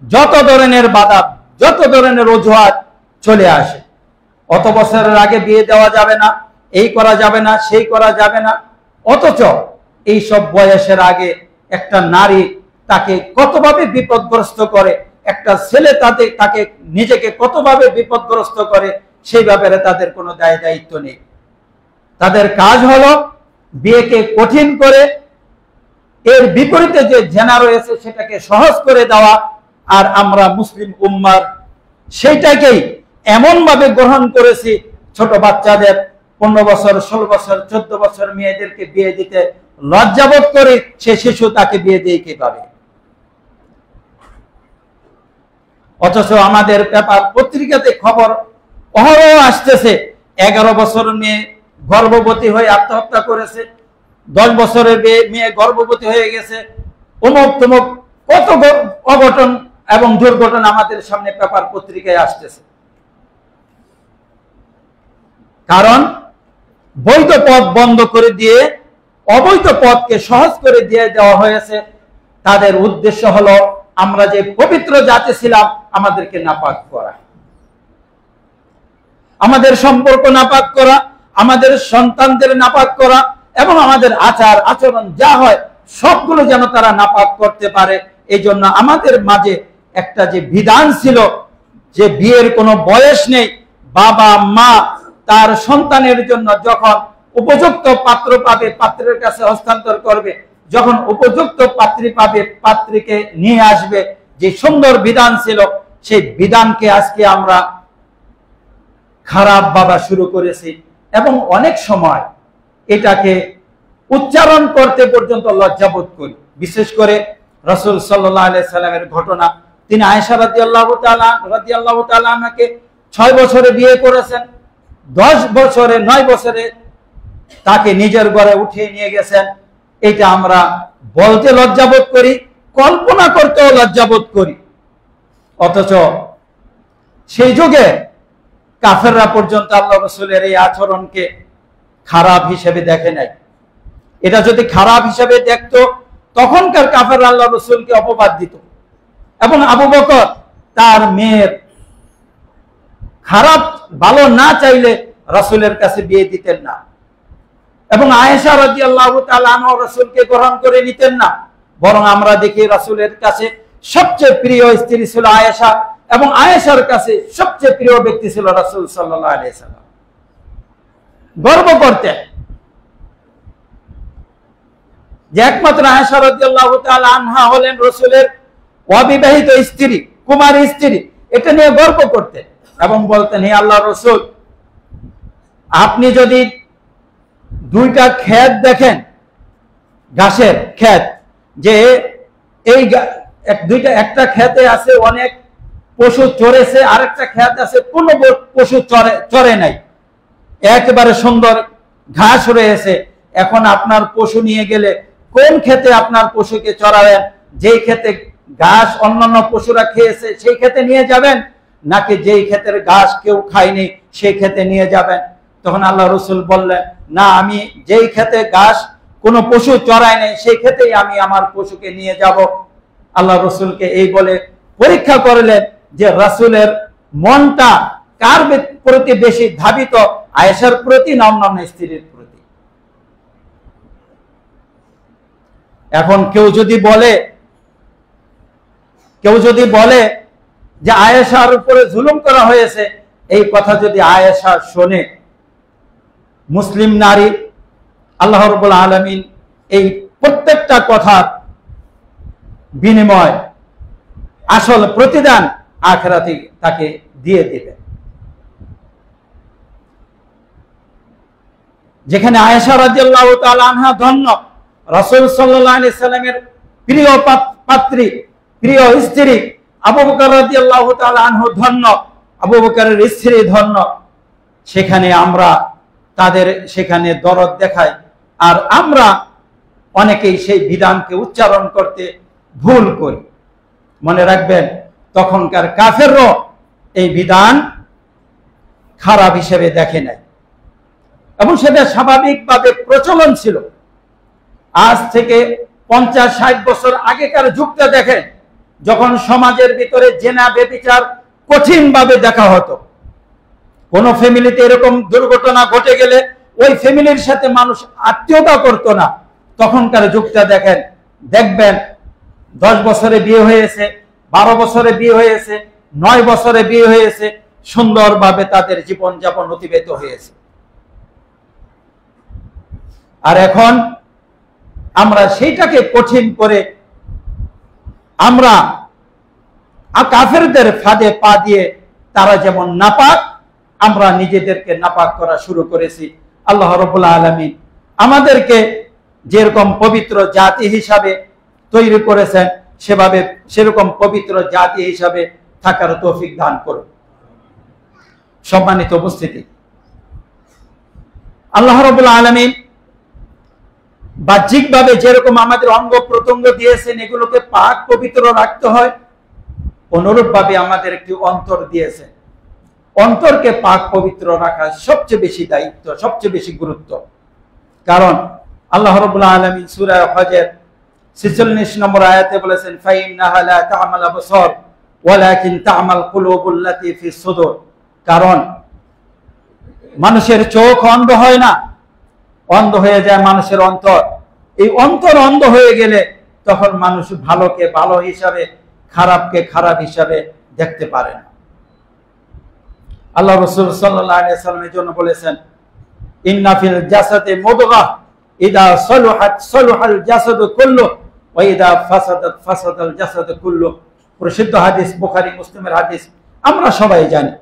যত ধরনের বাধা, যত ধরনের অজুহাত চলে আসে। অত বছরের আগে বিয়ে দেওয়া যাবে না, এই করা যাবে না, সেই করা যাবে না। অথচ এই সব বয়সের আগে একটা নারী তাকে কতভাবে বিপদগ্রস্ত করে, একটা ছেলে তাকে নিজেকে কতভাবে বিপদগ্রস্ত করে, সেই ব্যাপারে তাদের কোনো দায় দায়িত্ব নেই। তাদের কাজ হলো বিয়েকে কঠিন করে এর বিপরীতে যে জেনা রয়েছে সেটাকে সহজ করে দেওয়া। আর আমরা মুসলিম উম্মার সেইটাকেই এমন ভাবে গ্রহণ করেছি, ছোট বাচ্চাদের 15 বছর, 16 বছর, 14 বছর মেয়েদেরকে বিয়ে দিতে লজ্জাবোধ করে সে শিশু তাকে বিয়ে দিয়ে কিভাবে। অথচ আমাদের পেপার পত্রিকাতে খবর অহরহ আসতেছে 11 বছরের মেয়ে গর্ভবতী হয়ে আত্মহত্যা করেছে, 10 বছরের মেয়ে গর্ভবতী হয়ে গেছে, অমুক তমুক কত অঘটন এবং দুর্ঘটনা আমাদের সামনে পেপার পত্রিকায় আসতেছে। কারণ বৈধ পথ বন্ধ করে দিয়ে অবৈধ পথকে সহজ করে দিয়ে দেওয়া হয়েছে। তাদের উদ্দেশ্য হলো আমরা যে পবিত্র জাতি ছিলাম আমাদেরকে নাপাক করা, আমাদের সম্পর্ক নাপাক করা, আমাদের সন্তানদের নাপাক করা এবং আমাদের আচার আচরণ যা হয় সবগুলো যেন তারা নাপাক করতে পারে। এই জন্য আমাদের মাঝে একটা যে বিধান ছিল যে বিয়ের কোনো বয়স নেই, বাবা মা তার সন্তানের জন্য যখন উপযুক্ত পাত্র পাবে পাত্রের কাছে হস্তান্তর করবে, যখন উপযুক্ত পাত্রী পাবে পাত্রীকে নিয়ে আসবে, যে সুন্দর বিধান ছিল সেই বিধানকে আজকে আমরা খারাপ ভাবা শুরু করেছি এবং অনেক সময় এটাকে উচ্চারণ করতে পর্যন্ত লজ্জাবোধ করি। বিশেষ করে রাসূল সাল্লাল্লাহু আলাইহি সাল্লামের ঘটনা, তিনি আয়েশা রাদিয়াল্লাহু তাআলা আনহাকে 6 বছরে বিয়ে করেছেন, 10 বছরে 9 বছরে তাকে নিজের ঘরে উঠিয়ে নিয়ে গেছেন। এটা আমরা বলতে লজ্জাবোধ করি, কল্পনা করতেও লজ্জাবোধ করি। অথচ সেই যুগে কাফেররা পর্যন্ত আল্লাহ রাসূলের এই আচরণকে খারাপ হিসেবে দেখে নাই। এটা যদি খারাপ হিসেবে দেখতো তখনকার কাফেররা আল্লাহ রাসূলকে অপবাদ দিত এবং আবু বকর তার মেয়ের খারাপ ভালো না চাইলে রাসূলের কাছে বিয়ে দিতেন না এবং আয়েশা রাদিয়াল্লাহু তাআলা আনহা রাসূলকে গ্রহণ করে নিতেন না। বরং আমরা দেখি রাসূলের কাছে সবচেয়ে প্রিয় স্ত্রী ছিল আয়েশা এবং আয়েশার কাছে সবচেয়ে প্রিয় ব্যক্তি ছিল রাসূল সাল্লাল্লাহু আলাইহি সাল্লাম। গর্ব করতেন যে একমাত্র আয়েশা রাদিয়াল্লাহু তাআলা আনহা হলেন রাসূলের অবিবাহিত স্ত্রী, কুমারী স্ত্রী। এটা নিয়ে গর্ব করতেন এবং বলতেন, হে আল্লাহর রাসূল, আপনি যদি 2টা ক্ষেত দেখেন, ঘাসের ক্ষেত, যে এই একটা ক্ষেতে আছে অনেক পশু চড়েছে, আরেকটা ক্ষেত আছে কোনো পশু চড়ে নাই, একেবারে সুন্দর ঘাস রয়েছে। এখন আপনার পশু নিয়ে গেলে কোন ক্ষেতে আপনার পশুকে চড়াবেন? যেই ক্ষেতে ঘাস অন্যান্য পশুরা খেয়েছে সেই ক্ষেতে নিয়ে যাবেন, নাকি যেই ক্ষেতের ঘাস কেউ খায়নি সেই ক্ষেতে নিয়ে যাবেন? তখন আল্লাহ রাসূল বললেন, না, আমি যেই ক্ষেতে ঘাস কোনো পশু চড়ায় নাই সেই ক্ষেতেই আমি আমার পশুকে নিয়ে যাব। আল্লাহ রাসূলকে এই বলে পরীক্ষা করলেন যে রাসূলের মনটা কার প্রতি বেশি ধাবিত, আয়েশার প্রতি না অন্যান্য স্ত্রীর প্রতি? এখন কেউ যদি বলে যে আয়েশার উপরে জুলুম করা হয়েছে, এই কথা যদি আয়েশা শোনে, মুসলিম নারী, আল্লাহ রাব্বুল আলামিন এই প্রত্যেকটা কথার বিনিময় আসল প্রতিদান আখিরাতে তাকে দিয়ে দিবে। যেখানে আয়েশা রাদিয়াল্লাহু তাআলা আনহা ধন্য, রাসূল সাল্লাল্লাহু আলাইহি সাল্লামের প্রিয় পাত্রী, প্রিয় স্ত্রী, আবু বকর রাদিয়াল্লাহু তাআলা আনহু ধন্য, আবু বকরের স্ত্রী ধন্য, সেখানে আমরা তাদের সেখানে দরদ দেখাই আর আমরা অনেকেই সেই বিধানকে উচ্চারণ করতে ভুল করি। মনে রাখবেন, তখনকার কাফেরও এই বিধান খারাপ হিসেবে দেখে নাই এবং সেটা স্বাভাবিকভাবে প্রচলন ছিল। আজ থেকে 50-60 বছর আগেকার যুগটা দেখেন, যখন সমাজের ভিতরে জেনা ব্যভিচার কঠিনভাবে দেখা হতো। কোন ফ্যামিলিতে এরকম দুর্ঘটনা ঘটে গেলে ওই ফ্যামিলির সাথে মানুষ আত্মীয়তা করতো না। তখনকার যুগটা দেখবেন 10 বছরে বিয়ে হয়েছে, 12 বছরে বিয়ে হয়েছে, 9 বছরে বিয়ে হয়েছে, সুন্দরভাবে তাদের জীবনযাপন অতিবাহিত হয়েছে। আর এখন আমরা সেইটাকে কঠিন করে আমরা কাফেরদের ফাঁদে পা দিয়ে তারা যেমন নাপাক, আমরা নিজেদেরকে নাপাক করা শুরু করেছি। আল্লাহ রাব্বুল আলামিন আমাদেরকে যেরকম পবিত্র জাতি হিসাবে তৈরি করেছেন, সেরকম পবিত্র জাতি হিসাবে থাকার তৌফিক দান করুন। সম্মানিত উপস্থিতি, আল্লাহ রাব্বুল আলামিন বাহ্যিকভাবে যেরকম আমাদের অঙ্গ প্রত্যঙ্গ দিয়েছেন এগুলোকে পাক পবিত্র রাখতে হয়, অনুরূপভাবে আমাদের একটি অন্তর দিয়েছেন। অন্তরকে পাক পবিত্র রাখা সবচেয়ে বেশি দায়িত্ব, সবচেয়ে বেশি গুরুত্ব। কারণ আল্লাহ রাব্বুল আলামিন সূরা হজের ৪৬ নম্বর আয়াতে বলেছেন, ফাইন্নাহা লা তা'মাল আবসার ওয়ালাকিন তা'মাল কুলুবুল্লাতী ফিস সুদুর। কারণ মানুষের চোখ অন্ধ হয় না, অন্ধ হয়ে যায় মানুষের অন্তর। এই অন্তর অন্ধ হয়ে গেলে তখন মানুষ ভালোকে ভালো হিসাবে, খারাপকে খারাপ হিসাবে দেখতে পারে না। আল্লাহ রাসূল সাল্লাল্লাহু আলাইহি ওয়াসাল্লামের জন্য বলেছেন, ইন্না ফিল জাসাদি মুদগাহ ইদা সালুহাত সালুহাল জাসাদু কুল্লু ওয়া ইদা ফাসাদাত ফাসাদাল জাসাদু কুল্লু। প্রসিদ্ধ হাদিস, বুখারী মুসলিমের হাদিস। আমরা সবাই জানি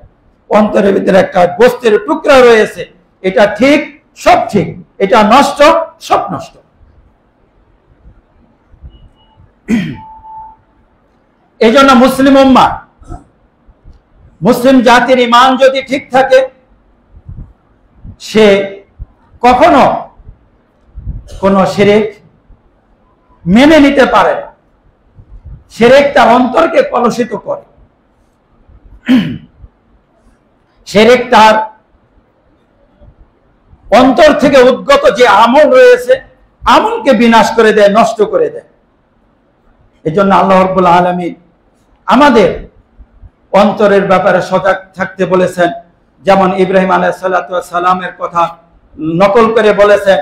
অন্তরের ভিতরে একটা গোশতের টুকরা রয়েছে, এটা ঠিক সব ঠিক, এটা নষ্ট সব নষ্ট। এই জন্য মুসলিম উম্মাহ, মুসলিম জাতির ঈমান যদি ঠিক থাকে, সে কখনো কোন শিরক মেনে নিতে পারে না। শিরক তার অন্তরকে কলুষিত করে, শিরক তার অন্তর থেকে উদ্গত যে আমল রয়েছে আমলকে বিনাশ করে দেয়, নষ্ট করে দেয়। এজন্য আল্লাহ রাব্বুল আলামিন আমাদের অন্তরের ব্যাপারে সজাগ থাকতে বলেছেন। যেমন ইব্রাহিম আলাইহিস সালাতু ওয়াস সালামের কথা নকল করে বলেছেন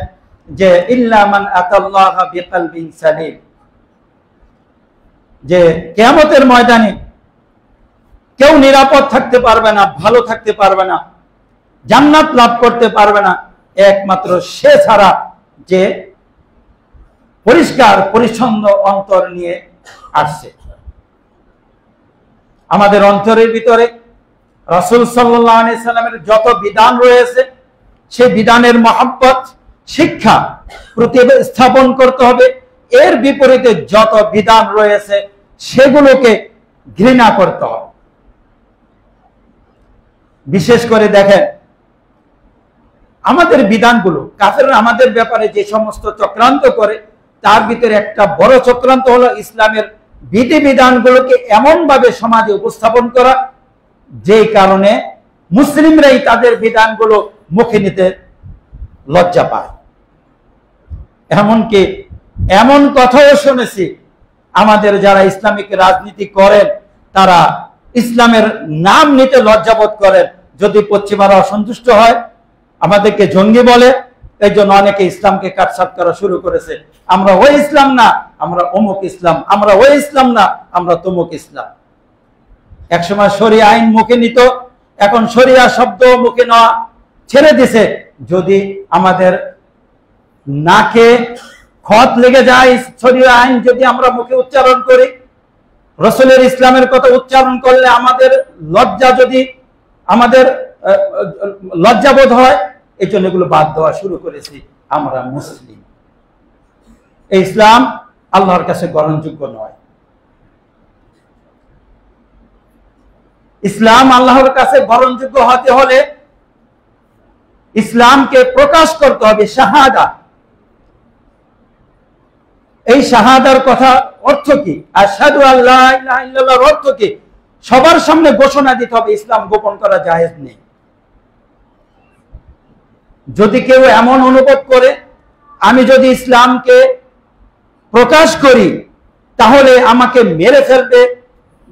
যে ইল্লা মান আতাল্লাহা বিকলবিন সালিম, যে কিয়ামতের ময়দানে কেউ নিরাপদ থাকতে পারবে না, ভালো থাকতে পারবে না, জান্নাত লাভ করতে পারবে না একমাত্র সে ছাড়া যে পরিষ্কার পরিচ্ছন্ন অন্তর নিয়ে আসছে। আমাদের অন্তরের ভিতরে রাসূল সাল্লাল্লাহু আলাইহি সাল্লামের যত বিধান রয়েছে সেই বিধানের মহব্বত, শিক্ষা প্রতিস্থাপন করতে হবে। এর বিপরীতে যত বিধান রয়েছে সেগুলোকে ঘৃণা করতে হবে। বিশেষ করে দেখেন আমাদের বিধানগুলো, কাফেররা আমাদের ব্যাপারে যে সমস্ত চক্রান্ত করে তার ভিতরে একটা বড় চক্রান্ত হলো ইসলামের বিধিবিধানগুলোকে এমন ভাবে সমাজে উপস্থাপন করা যে কারণে মুসলিমরাই তাদের বিধানগুলো মুখে নিতে লজ্জা পায়। এমনকি এমন কথাও শুনেছি আমাদের যারা ইসলামিক রাজনীতি করেন তারা ইসলামের নাম নিতে লজ্জাবোধ করেন। যদি পশ্চিমারা অসন্তুষ্ট হয় আমাদেরকে জঙ্গি বলে, এই জন্য অনেকে ইসলামকে কাটছাঁট করা শুরু করেছে। আমরা ওই ইসলাম না, আমরা অমুক ইসলাম, আমরা ওই ইসলাম না, আমরা তমুক ইসলাম। একসময় শরিয়া আইন মুখে নিত, এখন শরিয়া শব্দ মুখে নেওয়া ছেড়ে দিছে। যদি আমাদের নাকে খত লেগে যায় শরিয়া আইন যদি আমরা মুখে উচ্চারণ করি, রাসূলের ইসলামের কথা উচ্চারণ করলে আমাদের লজ্জা, যদি আমাদের লজ্জাবোধ হয়, এই জন্য এগুলো বাদ দেওয়া শুরু করেছি। আমরা মুসলিম, এই ইসলাম আল্লাহর কাছে গ্রহণযোগ্য নয়। ইসলাম আল্লাহর কাছে গ্রহণযোগ্য হতে হলে ইসলামকে প্রকাশ করতে হবে শাহাদা। এই শাহাদার কথা অর্থ কি? আশহাদু আল্লা ইলাহা ইল্লাল্লাহর অর্থ কি? সবার সামনে ঘোষণা দিতে হবে, ইসলাম গোপন করা জায়েজ নেই। যদি কেউ এমন অনুভব করে আমি যদি ইসলামকে প্রকাশ করি তাহলে আমাকে মেরে ফেলবে,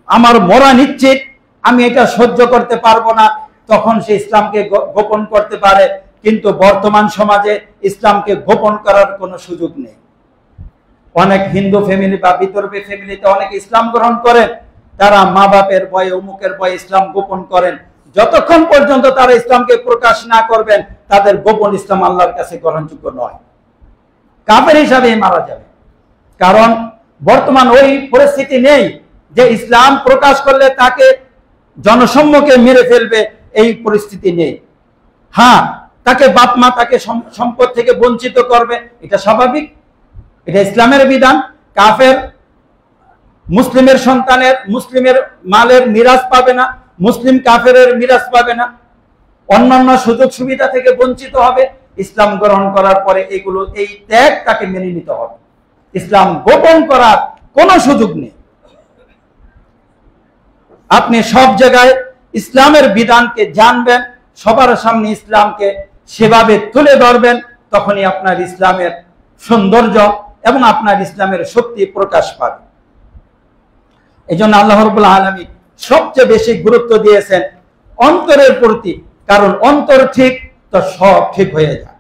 আমার মরা নিশ্চিত, আমি এটা সহ্য করতে পারবো না, তখন সে ইসলামকে গোপন করতে পারে। কিন্তু বর্তমান সমাজে ইসলামকে গোপন করার কোনো সুযোগ নেই। অনেক হিন্দু ফ্যামিলি বা বিদর্ভী ফ্যামিলিতে অনেকে ইসলাম গ্রহণ করেন, তারা মা বাপের ভয়ে, অমুকের ভয়ে ইসলাম গোপন করেন। যতক্ষণ পর্যন্ত তারা ইসলামকে প্রকাশ না করবেন তাদের গোপন ইসলাম আল্লাহর কাছে গ্রহণযোগ্য নয়, কাফের হিসাবে মারা যাবে। কারণ বর্তমান ওই পরিস্থিতি নেই যে ইসলাম প্রকাশ করলে তাকে জনসম্মুখে মেরে ফেলবে, এই পরিস্থিতি নেই। হ্যাঁ, তাকে বাপ মা তাকে সম্পদ থেকে বঞ্চিত করবে, এটা স্বাভাবিক, এটা ইসলামের বিধান। কাফের মুসলিমের সন্তানের, মুসলিমের মালের মিরাজ পাবে না, মুসলিম কাফেরের মিরাজ পাবে না, অন্যান্য সুযোগ সুবিধা থেকে বঞ্চিত হবে। ইসলাম গ্রহণ করার পরে এগুলো, এই ত্যাগ তাকে মেনে নিতে হবে। ইসলাম গোপন করার কোনো সুযোগ নেই। আপনি সব জায়গায় ইসলামের বিধানকে জানবেন, সবার সামনে ইসলামকে সেভাবে তুলে ধরবেন, তখনই আপনার ইসলামের সৌন্দর্য এবং আপনার ইসলামের শক্তি প্রকাশ পাবে। এই জন্য আল্লাহ রাব্বুল আলামিন সবচেয়ে বেশি গুরুত্ব দিয়েছেন অন্তরের প্রতি, কারণ অন্তর ঠিক তো সব ঠিক হয়ে যায়।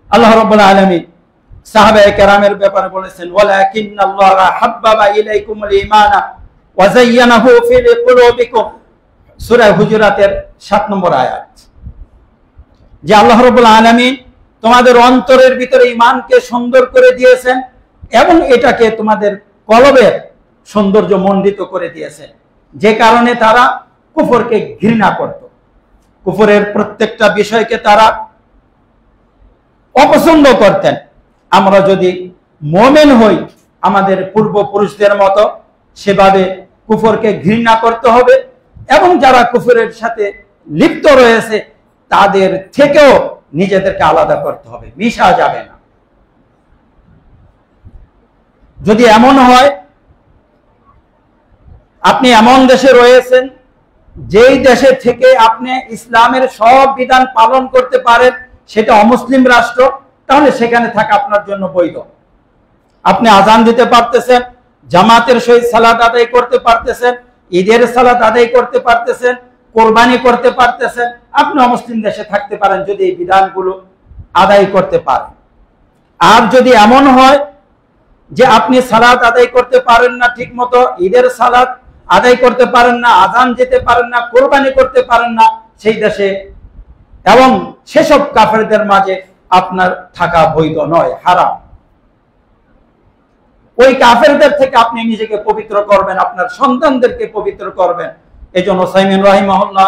আল্লাহ রাব্বুল আলামিন সাহাবায়ে কেরামের ব্যাপারে বলেছেন, ওয়ালাকিন্নাল্লাহা হাব্বাবা ইলাইকুমুল ঈমানা ওয়া যায়্যানাহু ফি কুলুবিকুম, সূরা হুজুরাতের 7 নম্বর আয়াত। যে আল্লাহ রাব্বুল আলামিন তোমাদের অন্তরের ভিতরে ঈমানকে সুন্দর করে দিয়েছেন এবং এটাকে তোমাদের কলবের সৌন্দর্য মণ্ডিত করে দিয়েছেন, যে কারণে তারা কুফরকে ঘৃণা করত, কুফরের প্রত্যেকটা বিষয়কে তারা অপছন্দ করতেন। আমরা যদি মুমিন হই, আমাদের পূর্বপুরুষদের মতো সেভাবে কুফরকে ঘৃণা করতে হবে এবং যারা কুফরের সাথে লিপ্ত রয়েছে তাদের থেকেও নিজেদেরকে আলাদা করতে হবে, মিশা যাবে না। যদি এমন হয় আপনি এমন দেশে রয়েছেন যেই দেশে থেকে আপনি ইসলামের সব বিধান পালন করতে পারেন, সেটা অমুসলিম রাষ্ট্র, তাহলে সেখানে থাকা আপনার জন্য বৈধ। আপনি আজান দিতে পারতেছেন, জামাতের সহিত সালাত আদায় করতে পারতেছেন, ঈদের সালাত আদায় করতে পারতেছেন, কোরবানি করতে পারতেছেন, আপনি অমুসলিম দেশে থাকতে পারেন যদি এই বিধানগুলো আদায় করতে পারেন। আর যদি এমন হয় যে আপনি সালাত আদায় করতে পারেন না ঠিক মতো, ঈদের সালাত আদায় করতে পারেন না, আজান দিতে পারেন না, কোরবানি করতে পারেন না সেই দেশে, এবং সেসব কাফেরদের মাঝে আপনার থাকা বৈধ নয়, হারাম। ওই কাফেরদের থেকে আপনি নিজেকে পবিত্র করবেন, আপনার সন্তানদেরকে পবিত্র করবেন। এই জন্য সাইমিন রাহিমাহুল্লাহ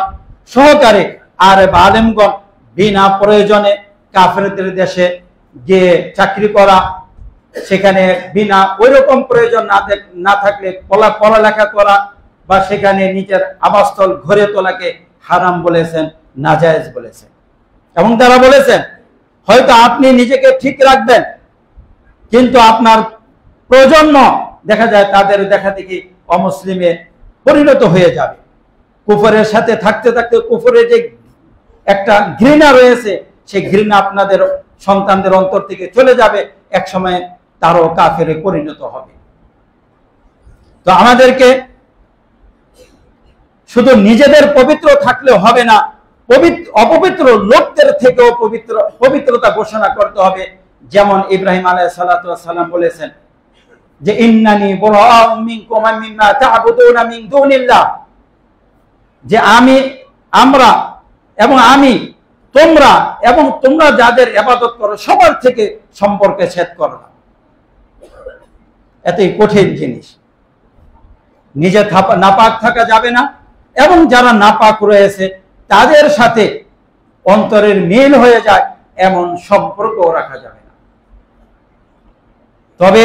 সহকারে আর আলেমগণ বিনা প্রয়োজনে কাফেরদের দেশে গিয়ে চাকরি করা, সেখানে বিনা ওইরকম প্রয়োজন না থাকলে পড়ালেখা করা বা সেখানে নিজের আবাসস্থল ঘরে তোলাকে হারাম বলেছেন, নাজায়েজ বলেছেন। এবং তারা বলেছেন হয়তো আপনি নিজেকে ঠিক রাখবেন, কিন্তু আপনার প্রজন্ম দেখা যায় তাদের দেখা দেখি অমুসলিমে পরিণত হয়ে যাবে। কুফরের সাথে থাকতে থাকতে কুফরের যে একটা ঘৃণা রয়েছে, সেই ঘৃণা আপনাদের সন্তানদের অন্তর থেকে চলে যাবে, এক সময় তারও কাফেরে পরিণত হবে। তো আমাদেরকে শুধু নিজেদের পবিত্র থাকলে হবে না, অপবিত্র লোকদের থেকেও পবিত্রতা ঘোষণা করতে হবে। যেমন ইব্রাহিম আলাইহিস সালাতু ওয়াস সালাম বলেছেন যে ইন্নানি বুরাউ মিনকুম মিম্মা তা'বুদুনা মিন দুনিল্লাহ, যে আমরা এবং আমি, তোমরা এবং তোমরা যাদের ইবাদত করো সবার থেকে সম্পর্কে ছেদ করলাম। এতই কঠিন জিনিস। নিজে নাপাক থাকা যাবে না এবং যারা নাপাক রয়েছে তাদের সাথে অন্তরের মিল হয়ে যায় এমন সম্পর্ক রাখা যাবে না। তবে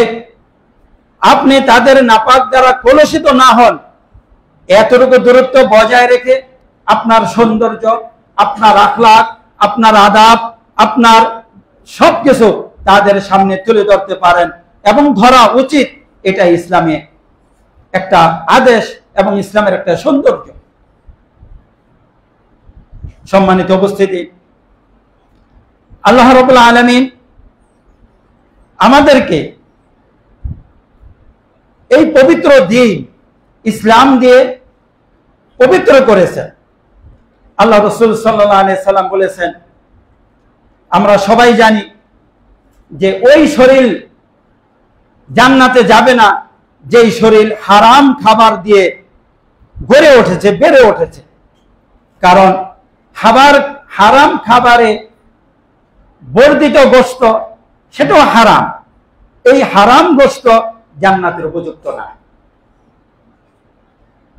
আপনি তাদের নাপাক দ্বারা কলুষিত না হন, এতটুকু দূরত্ব বজায় রেখে আপনার সৌন্দর্য, আপনার আখলাক, আপনার আদাব, আপনার সবকিছু তাদের সামনে তুলে ধরতে পারেন এবং ধরা উচিত। এটা ইসলামে একটা আদেশ এবং ইসলামের একটা সৌন্দর্য। সম্মানিত উপস্থিতি, আল্লাহ রাব্বুল আলামিন আমাদেরকে এই পবিত্র দিন ইসলাম দিয়ে পবিত্র করেছেন। আল্লাহ রাসূল সাল্লাল্লাহু আলাইহি সাল্লাম বলেছেন, আমরা সবাই জানি যে ওই শরীর জান্নাতে যাবে না যেই শরীর হারাম খাবার দিয়ে গড়ে উঠেছে, বেড়ে উঠেছে। কারণ হারাম খাবারে বর্ধিত গোশত সেটাও হারাম। এই হারাম গোশত জান্নাতের উপযুক্ত না।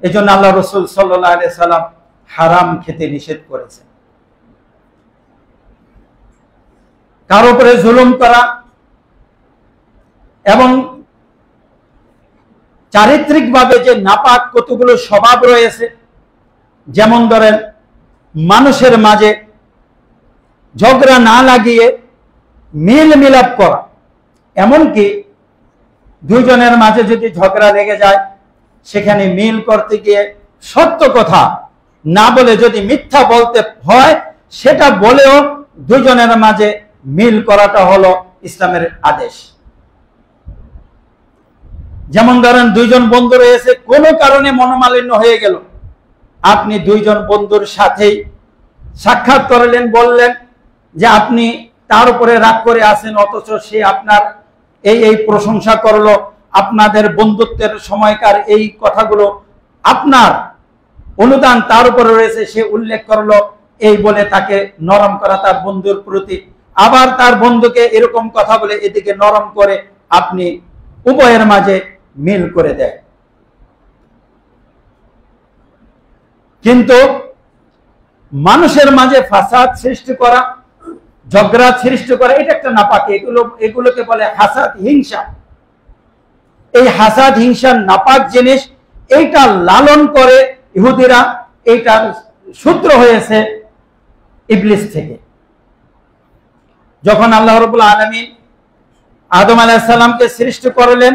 এই জন্য আল্লাহ রাসূল সাল্লাল্লাহু আলাইহি সাল্লাম হারাম খেতে নিষেধ করেছেন। কারো উপরে জুলুম করা এবং চারিত্রিকভাবে যে নাপাক কতগুলো স্বভাব রয়েছে, যেমন ধরেন মানুষের মাঝে ঝগড়া না লাগিয়ে মিল মিলাপ করা, এমনকি দুইজনের মাঝে যদি ঝগড়া লেগে যায় সেখানে মিল করতে গিয়ে সত্য কথা না বলে যদি মিথ্যা বলতে হয় সেটা বলেও দুইজনের মাঝে মিল করাটা হলো ইসলামের আদেশ। যেমন ধরেন দুইজন বন্ধু রয়েছে, কোনো কারণে মনোমালিন্য হয়ে গেল, আপনি দুইজন বন্ধুর সাথেই সাক্ষাৎ করলেন, বললেন যে আপনি তার উপরে রাগ করে আছেন, অথচ সে আপনার এই প্রশংসা করলো, আপনাদের বন্ধুত্বের সময়কার এই কথাগুলো আপনার অনুদান তার উপরে রয়েছে, সে উল্লেখ করলো, এই বলে তাকে নরম করা তার বন্ধুর প্রতি, আবার তার বন্ধুকে এরকম কথা বলে এদিকে নরম করে আপনি উভয়ের মাঝে মিল করে দেয়। কিন্তু মানুষের মাঝে ফাসাদ সৃষ্টি করা, ঝগড়া সৃষ্টি করা, এটা একটা নাপাক। এগুলোকে বলে হাসাদ, হিংসা। এই হাসাদ, হিংসার নাপাক জিনিস, এইটা লালন করে ইহুদিরা, এইটার সূত্র হয়েছে ইবলিস থেকে। যখন আল্লাহ রাব্বুল আলামিন আদম আলাইহিস সালামকে সৃষ্টি করলেন,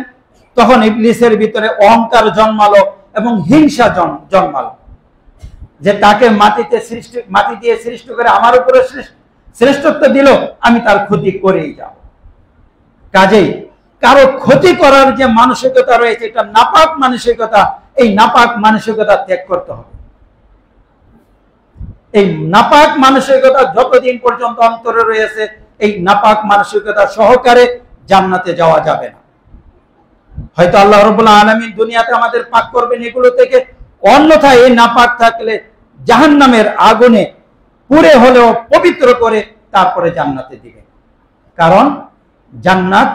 তখন ইবলিসের ভিতরে অহংকার জন্মালো এবং হিংসা জন্মালো, যে তাকে মাটি দিয়ে সৃষ্টি করে আমার উপরে শ্রেষ্ঠত্ব দিল, আমি তার ক্ষতি করেই যাব। কাজেই কারো ক্ষতি করার যে মানসিকতা রয়েছে, এটা নাপাক মানসিকতা। এই নাপাক মানসিকতা ত্যাগ করতে হবে। এই নাপাক মানসিকতা যতদিন পর্যন্ত অন্তরে রয়েছে, এই নাপাক মানসিকতা সহকারে জান্নাতে যাওয়া যাবে না। হয়তো আল্লাহ রাব্বুল আলামিন দুনিয়াতে আমাদের পাক করবেন এগুলো থেকে, অন্যথায় এই নাপাক থাকলে জাহান্নামের আগুনে পুড়ে হলেও পবিত্র করে তারপরে জান্নাতে দিবে। কারণ জান্নাত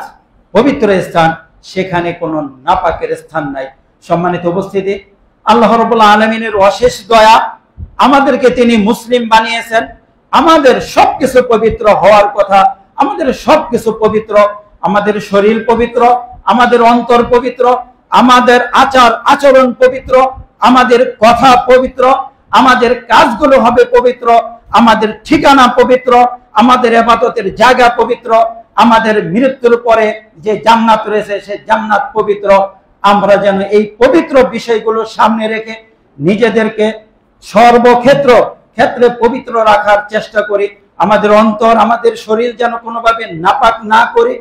পবিত্র স্থান, সেখানে কোনো নাপাকের স্থান নাই। সম্মানিত উপস্থিতি, আল্লাহ রাব্বুল আলামিনের অশেষ দয়া, আমাদেরকে তিনি মুসলিম বানিয়েছেন। আমাদের সবকিছু পবিত্র হওয়ার কথা, আমাদের সবকিছু পবিত্র, আমাদের শরীর পবিত্র, আমাদের অন্তর পবিত্র, আমাদের আচার আচরণ পবিত্র, আমাদের কথা পবিত্র, আমাদের কাজগুলো হবে পবিত্র, আমাদের ঠিকানা পবিত্র, আমাদের ইবাদতের জায়গা পবিত্র, আমাদের মৃত্যুর পরে যে জান্নাত রয়েছে সে জান্নাত পবিত্র। আমরা যেন এই পবিত্র বিষয়গুলো সামনে রেখে নিজেদেরকে সর্বক্ষেত্রে পবিত্র রাখার চেষ্টা করি। আমাদের অন্তর, আমাদের শরীর যেন কোনোভাবে নাপাক না করি,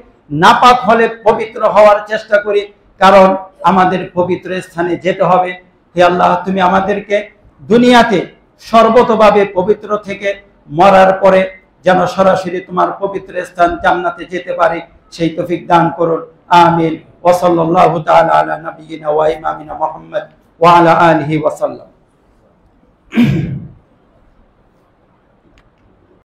নাপাক হলে পবিত্র হওয়ার চেষ্টা করি, কারণ আমাদের পবিত্র স্থানে যেতে হবে। হে আল্লাহ, তুমি আমাদেরকে দুনিয়াতে সর্বতভাবে পবিত্র থেকে মরার পরে যেন সরাসরি তোমার পবিত্র স্থান জান্নাতে যেতে পারি, সেই তৌফিক দান করুন। আমিন। ওয়া সাল্লাল্লাহু তাআলা আলা নাবিয়িনা ওয়া ইমামিনা মুহাম্মদ ওয়া আলা আলিহি ওয়া সাল্লাম।